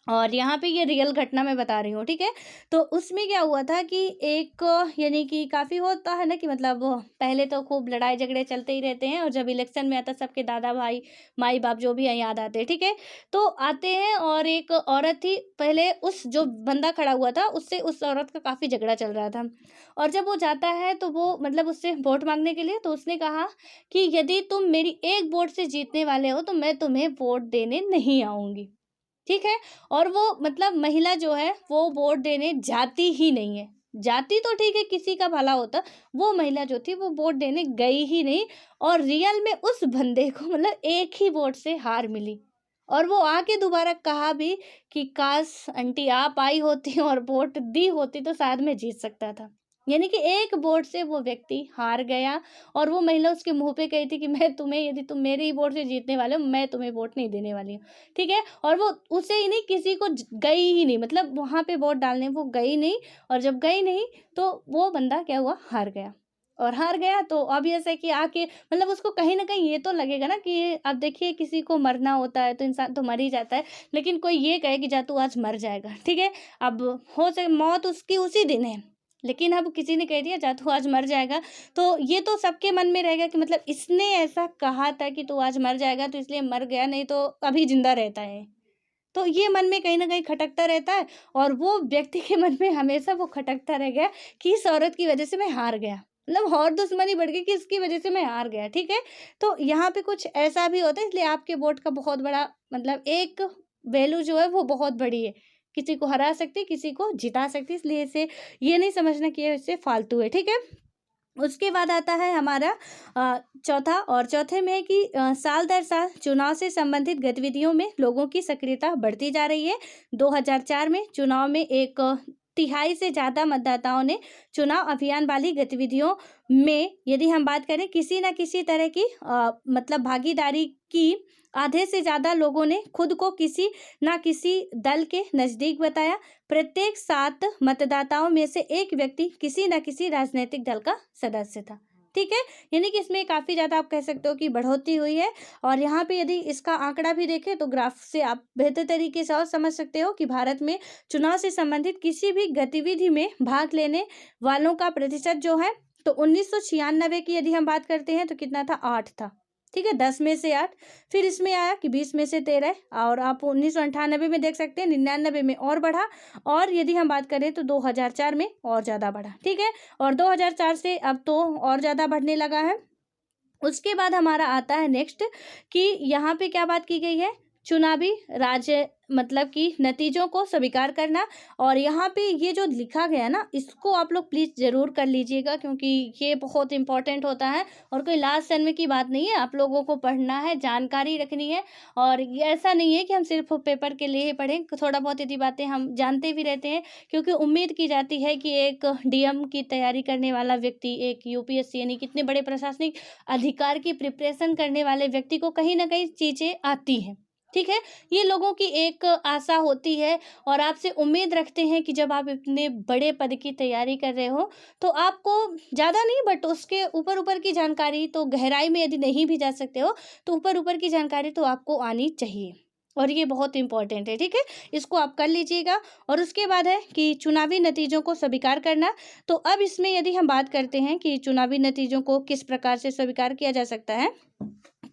और यहाँ पे ये रियल घटना मैं बता रही हूँ, ठीक है। तो उसमें क्या हुआ था कि एक यानी कि काफ़ी होता है ना कि मतलब पहले तो खूब लड़ाई झगड़े चलते ही रहते हैं, और जब इलेक्शन में आता सबके दादा भाई माई बाप जो भी हैं याद आते हैं, ठीक है। तो आते हैं, और एक औरत थी, पहले उस जो बंदा खड़ा हुआ था उससे उस औरत का काफ़ी झगड़ा चल रहा था। और जब वो जाता है तो वो मतलब उससे वोट मांगने के लिए, तो उसने कहा कि यदि तुम मेरी एक वोट से जीतने वाले हो तो मैं तुम्हें वोट देने नहीं आऊँगी, ठीक है। और वो मतलब महिला जो है वो वोट देने जाती ही नहीं है, जाती तो ठीक है किसी का भला होता, वो महिला जो थी वो वोट देने गई ही नहीं। और रियल में उस बंदे को मतलब एक ही वोट से हार मिली, और वो आके दोबारा कहा भी कि काश आंटी आप आई होती और वोट दी होती तो शायद मैं जीत सकता था। यानी कि एक वोट से वो व्यक्ति हार गया, और वो महिला उसके मुंह पे कही थी कि मैं तुम्हें, यदि तुम मेरे ही वोट से जीतने वाले हो, मैं तुम्हें वोट नहीं देने वाली हूँ, ठीक है। और वो उसे ही नहीं, किसी को गई ही नहीं, मतलब वहां पे वोट डालने वो गई नहीं। और जब गई नहीं तो वो बंदा क्या हुआ, हार गया। और हार गया तो अब ऐसा है कि आके मतलब उसको कहीं ना कहीं ये तो लगेगा ना कि अब देखिए किसी को मरना होता है तो इंसान तो मर ही जाता है, लेकिन कोई ये कहे कि जा तू आज मर जाएगा, ठीक है। अब हो सके मौत उसकी उसी दिन है, लेकिन अब किसी ने कह दिया जा तू आज मर जाएगा, तो ये तो सबके मन में रहेगा कि मतलब इसने ऐसा कहा था कि तू आज मर जाएगा तो इसलिए मर गया, नहीं तो अभी जिंदा रहता है। तो ये मन में कहीं ना कहीं खटकता रहता है, और वो व्यक्ति के मन में हमेशा वो खटकता रह गया कि इस औरत की वजह से मैं हार गया, मतलब और दुश्मनी बढ़ गई कि इसकी वजह से मैं हार गया, ठीक है। तो यहाँ पे कुछ ऐसा भी होता है, इसलिए आपके वोट का बहुत बड़ा मतलब एक वैल्यू जो है वो बहुत बड़ी है, किसी को हरा सकती है, किसी को जिता सकती है, इसलिए इसे ये नहीं समझना कि ये इससे फालतू है, ठीक है। उसके बाद आता है हमारा चौथा, और चौथे में है कि साल दर साल चुनाव से संबंधित गतिविधियों में लोगों की सक्रियता बढ़ती जा रही है। 2004 में चुनाव में एक तिहाई से ज़्यादा मतदाताओं ने चुनाव अभियान वाली गतिविधियों में, यदि हम बात करें, किसी न किसी तरह की मतलब भागीदारी की। आधे से ज़्यादा लोगों ने खुद को किसी न किसी दल के नज़दीक बताया। प्रत्येक 7 मतदाताओं में से एक व्यक्ति किसी न किसी राजनीतिक दल का सदस्य था, ठीक है। यानी कि इसमें काफ़ी ज़्यादा आप कह सकते हो कि बढ़ोतरी हुई है। और यहाँ पे यदि इसका आंकड़ा भी देखें तो ग्राफ से आप बेहतर तरीके से और समझ सकते हो कि भारत में चुनाव से संबंधित किसी भी गतिविधि में भाग लेने वालों का प्रतिशत जो है, तो 1996 की यदि हम बात करते हैं तो कितना था, 8 था, ठीक है, 10 में से 8। फिर इसमें आया कि 20 में से 13, और आप 1998 में देख सकते हैं 99 में और बढ़ा, और यदि हम बात करें तो 2004 में और ज़्यादा बढ़ा, ठीक है। और 2004 से अब तो और ज़्यादा बढ़ने लगा है। उसके बाद हमारा आता है नेक्स्ट कि यहाँ पे क्या बात की गई है, चुनावी राज्य मतलब कि नतीजों को स्वीकार करना। और यहाँ पे ये जो लिखा गया ना, इसको आप लोग प्लीज़ ज़रूर कर लीजिएगा, क्योंकि ये बहुत इंपॉर्टेंट होता है और कोई लास्ट समय की बात नहीं है। आप लोगों को पढ़ना है, जानकारी रखनी है, और ये ऐसा नहीं है कि हम सिर्फ पेपर के लिए ही पढ़ें। थोड़ा बहुत यदि बातें हम जानते भी रहते हैं, क्योंकि उम्मीद की जाती है कि एक डीएम की तैयारी करने वाला व्यक्ति, एक यूपीएससी यानी कितने बड़े प्रशासनिक अधिकार की प्रिपरेशन करने वाले व्यक्ति को कहीं ना कहीं चीज़ें आती हैं, ठीक है। ये लोगों की एक आशा होती है, और आपसे उम्मीद रखते हैं कि जब आप इतने बड़े पद की तैयारी कर रहे हो तो आपको ज़्यादा नहीं बट उसके ऊपर ऊपर की जानकारी, तो गहराई में यदि नहीं भी जा सकते हो तो ऊपर ऊपर की जानकारी तो आपको आनी चाहिए, और ये बहुत इंपॉर्टेंट है, ठीक है। इसको आप कर लीजिएगा। और उसके बाद है कि चुनावी नतीजों को स्वीकार करना। तो अब इसमें यदि हम बात करते हैं कि चुनावी नतीजों को किस प्रकार से स्वीकार किया जा सकता है,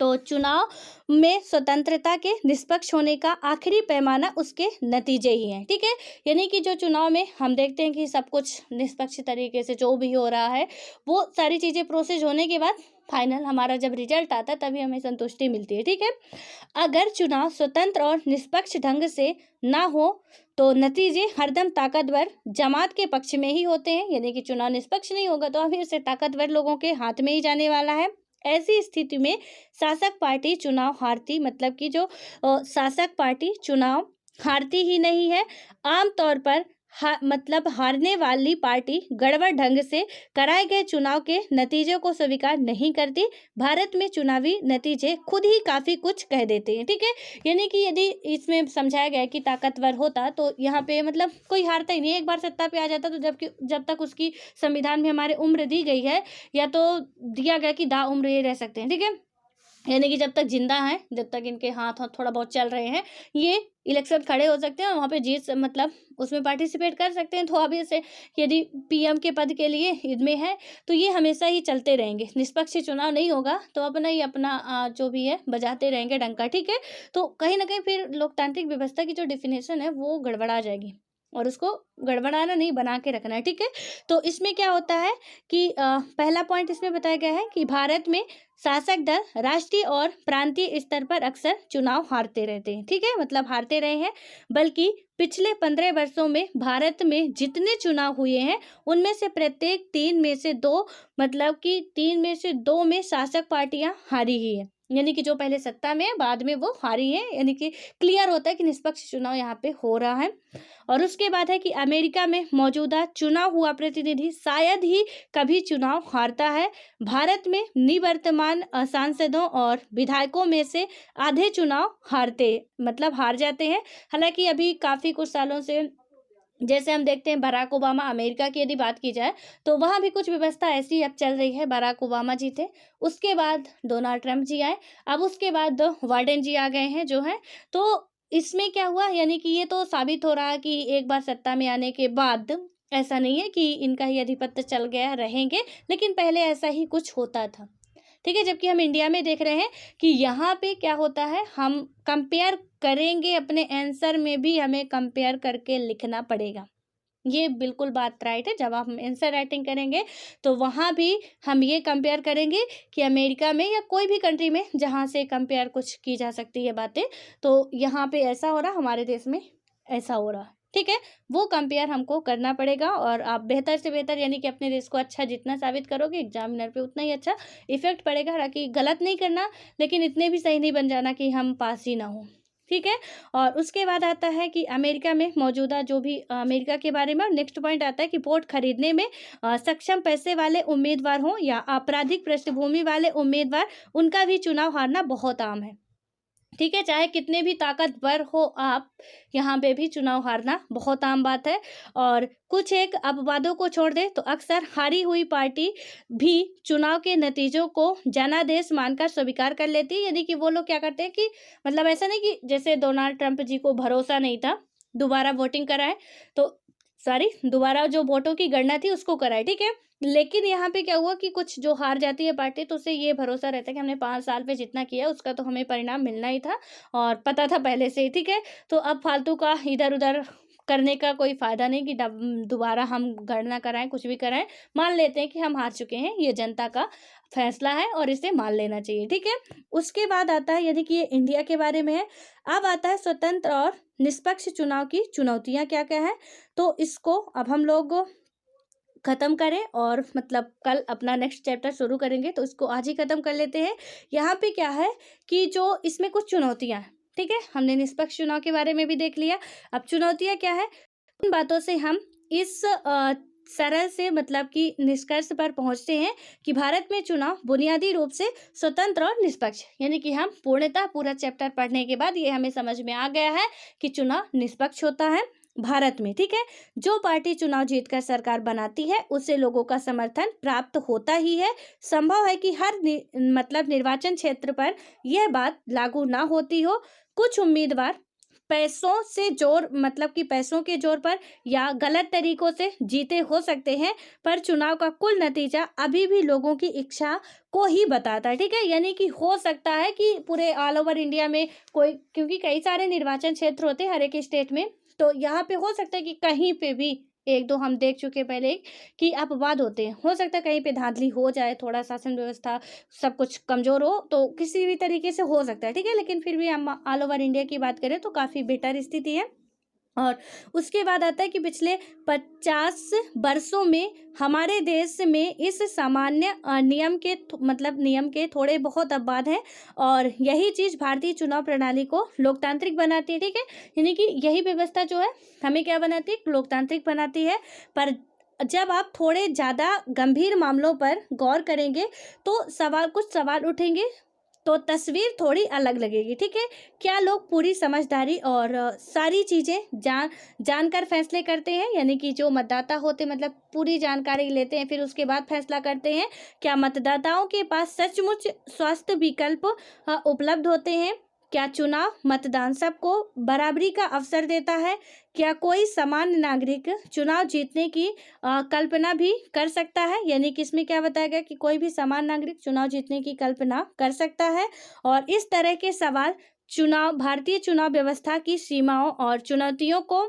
तो चुनाव में स्वतंत्रता के निष्पक्ष होने का आखिरी पैमाना उसके नतीजे ही हैं, ठीक है। यानी कि जो चुनाव में हम देखते हैं कि सब कुछ निष्पक्ष तरीके से जो भी हो रहा है, वो सारी चीज़ें प्रोसेस होने के बाद फाइनल हमारा जब रिजल्ट आता है तभी हमें संतुष्टि मिलती है, ठीक है। अगर चुनाव स्वतंत्र और निष्पक्ष ढंग से ना हो तो नतीजे हरदम ताकतवर जमात के पक्ष में ही होते हैं। यानी कि चुनाव निष्पक्ष नहीं होगा तो फिर से ताकतवर लोगों के हाथ में ही जाने वाला है। ऐसी स्थिति में शासक पार्टी चुनाव हारती, मतलब कि जो शासक पार्टी चुनाव हारती ही नहीं है, आमतौर पर मतलब हारने वाली पार्टी गड़बड़ ढंग से कराए गए चुनाव के नतीजों को स्वीकार नहीं करती। भारत में चुनावी नतीजे खुद ही काफ़ी कुछ कह देते हैं, ठीक है। यानी कि यदि इसमें समझाया गया कि ताकतवर होता तो यहाँ पे मतलब कोई हारता ही नहीं, एक बार सत्ता पे आ जाता, तो जब तक उसकी संविधान में हमारे उम्र दी गई है, या तो दिया गया कि उम्र ये रह सकते हैं, ठीक है। यानी कि जब तक जिंदा हैं, जब तक इनके हाथ थोड़ा बहुत चल रहे हैं, ये इलेक्शन खड़े हो सकते हैं और वहाँ पे जीत मतलब उसमें पार्टिसिपेट कर सकते हैं। तो अभी से यदि पीएम के पद के लिए इसमें है तो ये हमेशा ही चलते रहेंगे। निष्पक्ष चुनाव नहीं होगा तो अपना ही अपना जो भी है बजाते रहेंगे डंका, ठीक है। तो कहीं ना कहीं फिर लोकतांत्रिक व्यवस्था की जो डिफिनेशन है वो गड़बड़ा जाएगी, और उसको गड़बड़ाना नहीं, बना के रखना है, ठीक है। तो इसमें क्या होता है कि पहला पॉइंट इसमें बताया गया है कि भारत में शासक दल राष्ट्रीय और प्रांतीय स्तर पर अक्सर चुनाव हारते रहते हैं, ठीक है, मतलब हारते रहे हैं। बल्कि पिछले 15 वर्षों में भारत में जितने चुनाव हुए हैं उनमें से प्रत्येक 3 में से 2, मतलब कि 3 में से 2 में शासक पार्टियां हारी ही है। यानी कि जो पहले सत्ता में है बाद में वो हारी है, यानी कि क्लियर होता है कि निष्पक्ष चुनाव यहाँ पे हो रहा है। और उसके बाद है कि अमेरिका में मौजूदा चुनाव हुआ प्रतिनिधि शायद ही कभी चुनाव हारता है। भारत में निवर्तमान सांसदों और विधायकों में से आधे चुनाव मतलब हार जाते हैं। हालांकि अभी काफ़ी कुछ सालों से जैसे हम देखते हैं बराक ओबामा, अमेरिका की यदि बात की जाए तो वहाँ भी कुछ व्यवस्था ऐसी अब चल रही है। बराक ओबामा जी थे, उसके बाद डोनाल्ड ट्रंप जी आए, अब उसके बाद वाइडेन जी आ गए हैं जो हैं। तो इसमें क्या हुआ, यानी कि ये तो साबित हो रहा है कि एक बार सत्ता में आने के बाद ऐसा नहीं है कि इनका ही आधिपत्य चल गया रहेंगे, लेकिन पहले ऐसा ही कुछ होता था, ठीक है। जबकि हम इंडिया में देख रहे हैं कि यहाँ पे क्या होता है, हम कंपेयर करेंगे, अपने आंसर में भी हमें कंपेयर करके लिखना पड़ेगा। ये बिल्कुल बात राइट है। जब आप आंसर राइटिंग करेंगे तो वहाँ भी हम ये कंपेयर करेंगे कि अमेरिका में या कोई भी कंट्री में जहाँ से कंपेयर कुछ की जा सकती है बातें, तो यहाँ पे ऐसा हो रहा, हमारे देश में ऐसा हो रहा, ठीक है, वो कंपेयर हमको करना पड़ेगा और आप बेहतर से बेहतर यानी कि अपने देश को अच्छा जितना साबित करोगे एग्जामिनर पे उतना ही अच्छा इफेक्ट पड़ेगा। हालांकि गलत नहीं करना, लेकिन इतने भी सही नहीं बन जाना कि हम पास ही ना हो। ठीक है, और उसके बाद आता है कि अमेरिका में मौजूदा जो भी अमेरिका के बारे में, और नेक्स्ट पॉइंट आता है कि वोट खरीदने में सक्षम पैसे वाले उम्मीदवार हों या आपराधिक पृष्ठभूमि वाले उम्मीदवार, उनका भी चुनाव हारना बहुत आम है। ठीक है, चाहे कितने भी ताकतवर हो आप, यहाँ पे भी चुनाव हारना बहुत आम बात है। और कुछ एक अपवादों को छोड़ दे तो अक्सर हारी हुई पार्टी भी चुनाव के नतीजों को जनादेश मानकर स्वीकार कर लेती है। यानी कि वो लोग क्या करते हैं कि मतलब ऐसा नहीं कि जैसे डोनाल्ड ट्रंप जी को भरोसा नहीं था, दोबारा वोटिंग कराए, तो सॉरी दोबारा जो वोटों की गणना थी उसको कराए। ठीक है, लेकिन यहाँ पे क्या हुआ कि कुछ जो हार जाती है पार्टी तो उसे ये भरोसा रहता है कि हमने 5 साल पे जितना किया उसका तो हमें परिणाम मिलना ही था और पता था पहले से ही। ठीक है, तो अब फालतू का इधर उधर करने का कोई फायदा नहीं कि दोबारा हम गणना कराएं, कुछ भी कराएं, मान लेते हैं कि हम हार चुके हैं, ये जनता का फैसला है और इसे मान लेना चाहिए। ठीक है, उसके बाद आता है यदि कि ये इंडिया के बारे में है। अब आता है स्वतंत्र और निष्पक्ष चुनाव की चुनौतियां क्या क्या है। तो इसको अब हम लोग खत्म करें और मतलब कल अपना नेक्स्ट चैप्टर शुरू करेंगे, तो इसको आज ही खत्म कर लेते हैं। यहाँ पे क्या है कि जो इसमें कुछ चुनौतियां हैं। ठीक है, हमने निष्पक्ष चुनाव के बारे में भी देख लिया। अब चुनौतियां क्या है, उन बातों से हम इस सरल से मतलब कि निष्कर्ष पर पहुंचते हैं कि भारत में चुनाव बुनियादी रूप से स्वतंत्र और निष्पक्ष, यानी कि हम पूर्णतः पूरा चैप्टर पढ़ने के बाद ये हमें समझ में आ गया है कि चुनाव निष्पक्ष होता है भारत में। ठीक है, जो पार्टी चुनाव जीतकर सरकार बनाती है उसे लोगों का समर्थन प्राप्त होता ही है। संभव है कि हर मतलब निर्वाचन क्षेत्र पर यह बात लागू ना होती हो। कुछ उम्मीदवार पैसों से जोर मतलब कि पैसों के जोर पर या गलत तरीकों से जीते हो सकते हैं, पर चुनाव का कुल नतीजा अभी भी लोगों की इच्छा को ही बताता है। ठीक है, यानी कि हो सकता है कि पूरे ऑल ओवर इंडिया में कोई, क्योंकि कई सारे निर्वाचन क्षेत्र होते हैं हर एक स्टेट में, तो यहाँ पे हो सकता है कि कहीं पे भी एक दो हम देख चुके पहले कि अपवाद होते हैं, हो सकता है कहीं पे धांधली हो जाए, थोड़ा शासन व्यवस्था सब कुछ कमजोर हो, तो किसी भी तरीके से हो सकता है। ठीक है, लेकिन फिर भी हम ऑल ओवर इंडिया की बात करें तो काफ़ी बेटर स्थिति है। और उसके बाद आता है कि पिछले 50 वर्षों में हमारे देश में इस सामान्य नियम के मतलब नियम के थोड़े बहुत अपवाद हैं और यही चीज़ भारतीय चुनाव प्रणाली को लोकतांत्रिक बनाती है। ठीक है, यानी कि यही व्यवस्था जो है हमें क्या बनाती है, लोकतांत्रिक बनाती है। पर जब आप थोड़े ज़्यादा गंभीर मामलों पर गौर करेंगे तो कुछ सवाल उठेंगे, तो तस्वीर थोड़ी अलग लगेगी। ठीक है, क्या लोग पूरी समझदारी और सारी चीज़ें जानकर फैसले करते हैं, यानी कि जो मतदाता होते मतलब पूरी जानकारी लेते हैं फिर उसके बाद फैसला करते हैं। क्या मतदाताओं के पास सचमुच स्वास्थ्य विकल्प उपलब्ध होते हैं। क्या चुनाव मतदान सबको बराबरी का अवसर देता है। क्या कोई सामान्य नागरिक चुनाव जीतने की कल्पना भी कर सकता है, यानी कि इसमें क्या बताया गया कि कोई भी सामान्य नागरिक चुनाव जीतने की कल्पना कर सकता है। और इस तरह के सवाल भारतीय चुनाव व्यवस्था की सीमाओं और चुनौतियों को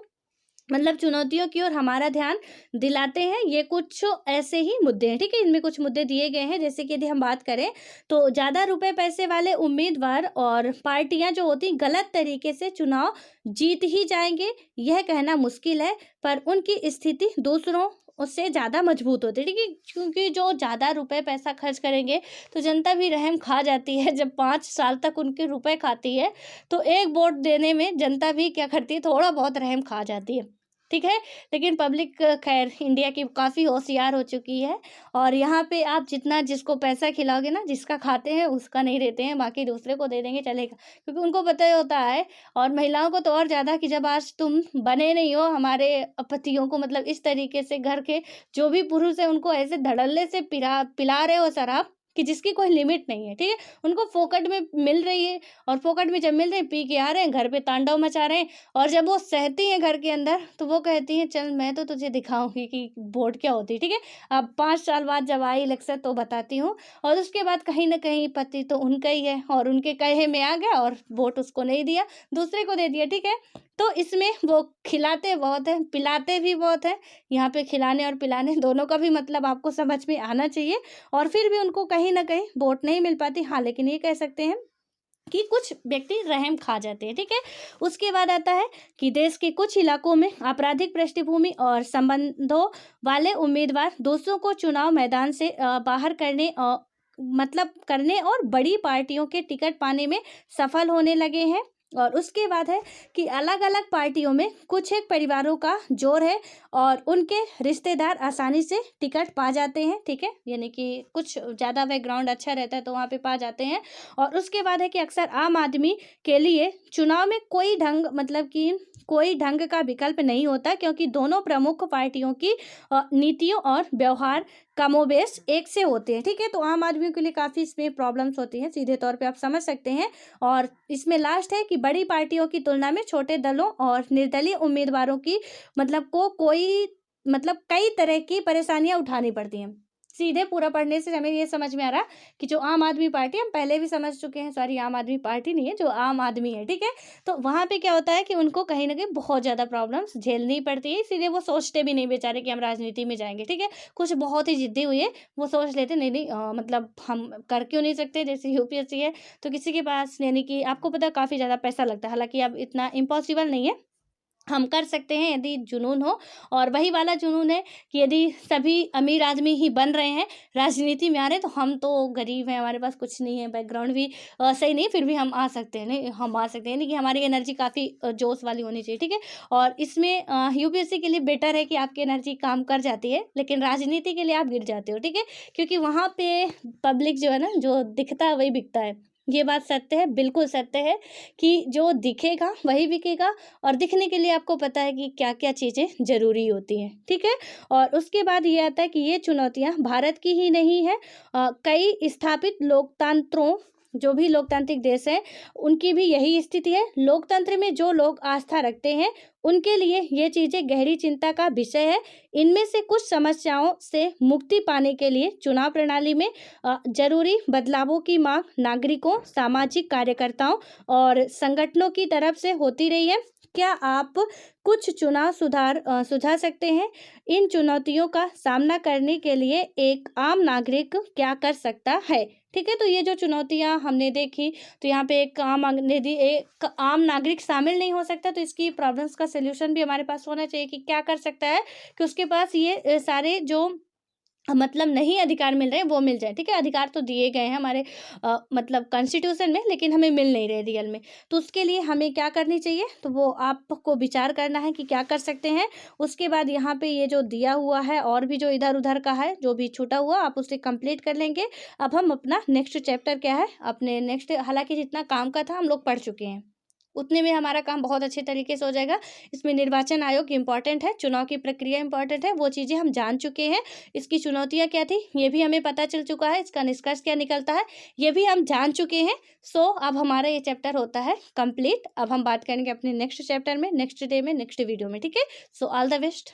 मतलब चुनौतियों की ओर हमारा ध्यान दिलाते हैं। ये कुछ ऐसे ही मुद्दे हैं। ठीक है, इनमें कुछ मुद्दे दिए गए हैं, जैसे कि यदि हम बात करें तो ज़्यादा रुपए पैसे वाले उम्मीदवार और पार्टियां जो होती गलत तरीके से चुनाव जीत ही जाएंगे, यह कहना मुश्किल है, पर उनकी स्थिति दूसरों उससे ज़्यादा मजबूत होती है। ठीक है, क्योंकि जो ज़्यादा रुपए पैसा खर्च करेंगे तो जनता भी रहम खा जाती है। जब 5 साल तक उनके रुपए खाती है तो एक वोट देने में जनता भी क्या करती है, थोड़ा बहुत रहम खा जाती है। ठीक है, लेकिन पब्लिक खैर इंडिया की काफ़ी होशियार हो चुकी है और यहाँ पे आप जितना जिसको पैसा खिलाओगे ना, जिसका खाते हैं उसका नहीं देते हैं, बाकी दूसरे को दे देंगे चलेगा, क्योंकि उनको पता ही होता है। और महिलाओं को तो और ज़्यादा कि जब आज तुम बने नहीं हो हमारे पतियों को, मतलब इस तरीके से घर के जो भी पुरुष है उनको ऐसे धड़ल्ले से पिला रहे हो शराब कि जिसकी कोई लिमिट नहीं है। ठीक है, उनको फोकट में मिल रही है और फोकट में जब मिल रहे हैं पी के आ रहे हैं, घर पे तांडव मचा रहे हैं, और जब वो सहती हैं घर के अंदर तो वो कहती हैं चल मैं तो तुझे दिखाऊंगी कि वोट क्या होती है। ठीक है, अब 5 साल बाद जब आई इलेक्शन तो बताती हूँ। और उसके बाद कहीं ना कहीं पति तो उनका ही है और उनके कहे में आ गया और वोट उसको नहीं दिया, दूसरे को दे दिया। ठीक है, तो इसमें वो खिलाते बहुत हैं, पिलाते भी बहुत हैं। यहाँ पे खिलाने और पिलाने दोनों का भी मतलब आपको समझ में आना चाहिए, और फिर भी उनको कहीं ना कहीं वोट नहीं मिल पाती। हाँ, लेकिन ये कह सकते हैं कि कुछ व्यक्ति रहम खा जाते हैं, ठीक है। उसके बाद आता है कि देश के कुछ इलाकों में आपराधिक पृष्ठभूमि और संबंधों वाले उम्मीदवार दूसरों को चुनाव मैदान से बाहर करने मतलब करने और बड़ी पार्टियों के टिकट पाने में सफल होने लगे हैं। और उसके बाद है कि अलग अलग पार्टियों में कुछ एक परिवारों का जोर है और उनके रिश्तेदार आसानी से टिकट पा जाते हैं, ठीक है। यानी कि कुछ ज़्यादा बैकग्राउंड अच्छा रहता है तो वहाँ पे पा जाते हैं। और उसके बाद है कि अक्सर आम आदमी के लिए चुनाव में कोई ढंग मतलब कि कोई ढंग का विकल्प नहीं होता, क्योंकि दोनों प्रमुख पार्टियों की नीतियों और व्यवहार कमोबेश एक से होते हैं, ठीक है। तो आम आदमियों के लिए काफ़ी इसमें प्रॉब्लम्स होती हैं, सीधे तौर पे आप समझ सकते हैं। और इसमें लास्ट है कि बड़ी पार्टियों की तुलना में छोटे दलों और निर्दलीय उम्मीदवारों की कई तरह की परेशानियां उठानी पड़ती हैं। सीधे पूरा पढ़ने से हमें ये समझ में आ रहा कि जो आम आदमी पार्टी, हम पहले भी समझ चुके हैं, सॉरी आम आदमी पार्टी नहीं है, जो आम आदमी है, ठीक है। तो वहाँ पे क्या होता है कि उनको कहीं ना कहीं बहुत ज़्यादा प्रॉब्लम्स झेलनी पड़ती है, इसीलिए वो सोचते भी नहीं बेचारे कि हम राजनीति में जाएंगे, ठीक है। कुछ बहुत ही जिद्दी हुई है, वो सोच लेते नहीं नहीं हम कर क्यों नहीं सकते, जैसे यूपीएससी है तो किसी के पास, यानी कि आपको पता काफ़ी ज़्यादा पैसा लगता है, हालांकि अब इतना इम्पॉसिबल नहीं है, हम कर सकते हैं यदि जुनून हो। और वही वाला जुनून है कि यदि सभी अमीर आदमी ही बन रहे हैं, राजनीति में आ रहे हैं, तो हम तो गरीब हैं, हमारे पास कुछ नहीं है, बैकग्राउंड भी सही नहीं, फिर भी हम आ सकते हैं, नहीं हम आ सकते हैं, नहीं कि हमारी एनर्जी काफ़ी जोश वाली होनी चाहिए, ठीक है। और इसमें यूपीएससी के लिए बेटर है कि आपकी एनर्जी काम कर जाती है, लेकिन राजनीति के लिए आप गिर जाते हो, ठीक है। क्योंकि वहाँ पे पब्लिक जो है ना, जो दिखता है वही बिकता है, ये बात सत्य है, बिल्कुल सत्य है कि जो दिखेगा वही बिकेगा। और दिखने के लिए आपको पता है कि क्या क्या चीज़ें ज़रूरी होती हैं, ठीक है। और उसके बाद ये आता है कि ये चुनौतियां भारत की ही नहीं है, कई स्थापित लोकतंत्रों, जो भी लोकतांत्रिक देश हैं, उनकी भी यही स्थिति है। लोकतंत्र में जो लोग आस्था रखते हैं उनके लिए ये चीज़ें गहरी चिंता का विषय है। इनमें से कुछ समस्याओं से मुक्ति पाने के लिए चुनाव प्रणाली में जरूरी बदलावों की मांग नागरिकों, सामाजिक कार्यकर्ताओं और संगठनों की तरफ से होती रही है। क्या आप कुछ चुनाव सुधार सुझा सकते हैं? इन चुनौतियों का सामना करने के लिए एक आम नागरिक क्या कर सकता है, ठीक है। तो ये जो चुनौतियां हमने देखी, तो यहाँ पे एक आम नागरिक शामिल नहीं हो सकता, तो इसकी प्रॉब्लम्स का सलूशन भी हमारे पास होना चाहिए कि क्या कर सकता है कि उसके पास ये सारे जो नहीं अधिकार मिल रहे हैं वो मिल जाए, ठीक है। अधिकार तो दिए गए हैं हमारे कॉन्स्टिट्यूशन में, लेकिन हमें मिल नहीं रहे रियल में। तो उसके लिए हमें क्या करनी चाहिए, तो वो आपको विचार करना है कि क्या कर सकते हैं। उसके बाद यहाँ पे ये जो दिया हुआ है और भी जो इधर उधर का है, जो भी छूटा हुआ, आप उसे कंप्लीट कर लेंगे। अब हम अपना नेक्स्ट चैप्टर क्या है, अपने नेक्स्ट, हालांकि जितना काम का था हम लोग पढ़ चुके हैं, उतने में हमारा काम बहुत अच्छे तरीके से हो जाएगा। इसमें निर्वाचन आयोग इम्पॉर्टेंट है, चुनाव की प्रक्रिया इंपॉर्टेंट है, वो चीज़ें हम जान चुके हैं। इसकी चुनौतियाँ क्या थी ये भी हमें पता चल चुका है, इसका निष्कर्ष क्या निकलता है ये भी हम जान चुके हैं। सो अब हमारा ये चैप्टर होता है कंप्लीट। अब हम बात करेंगे अपने नेक्स्ट चैप्टर में, नेक्स्ट डे में, नेक्स्ट वीडियो में, ठीक है। So all the best.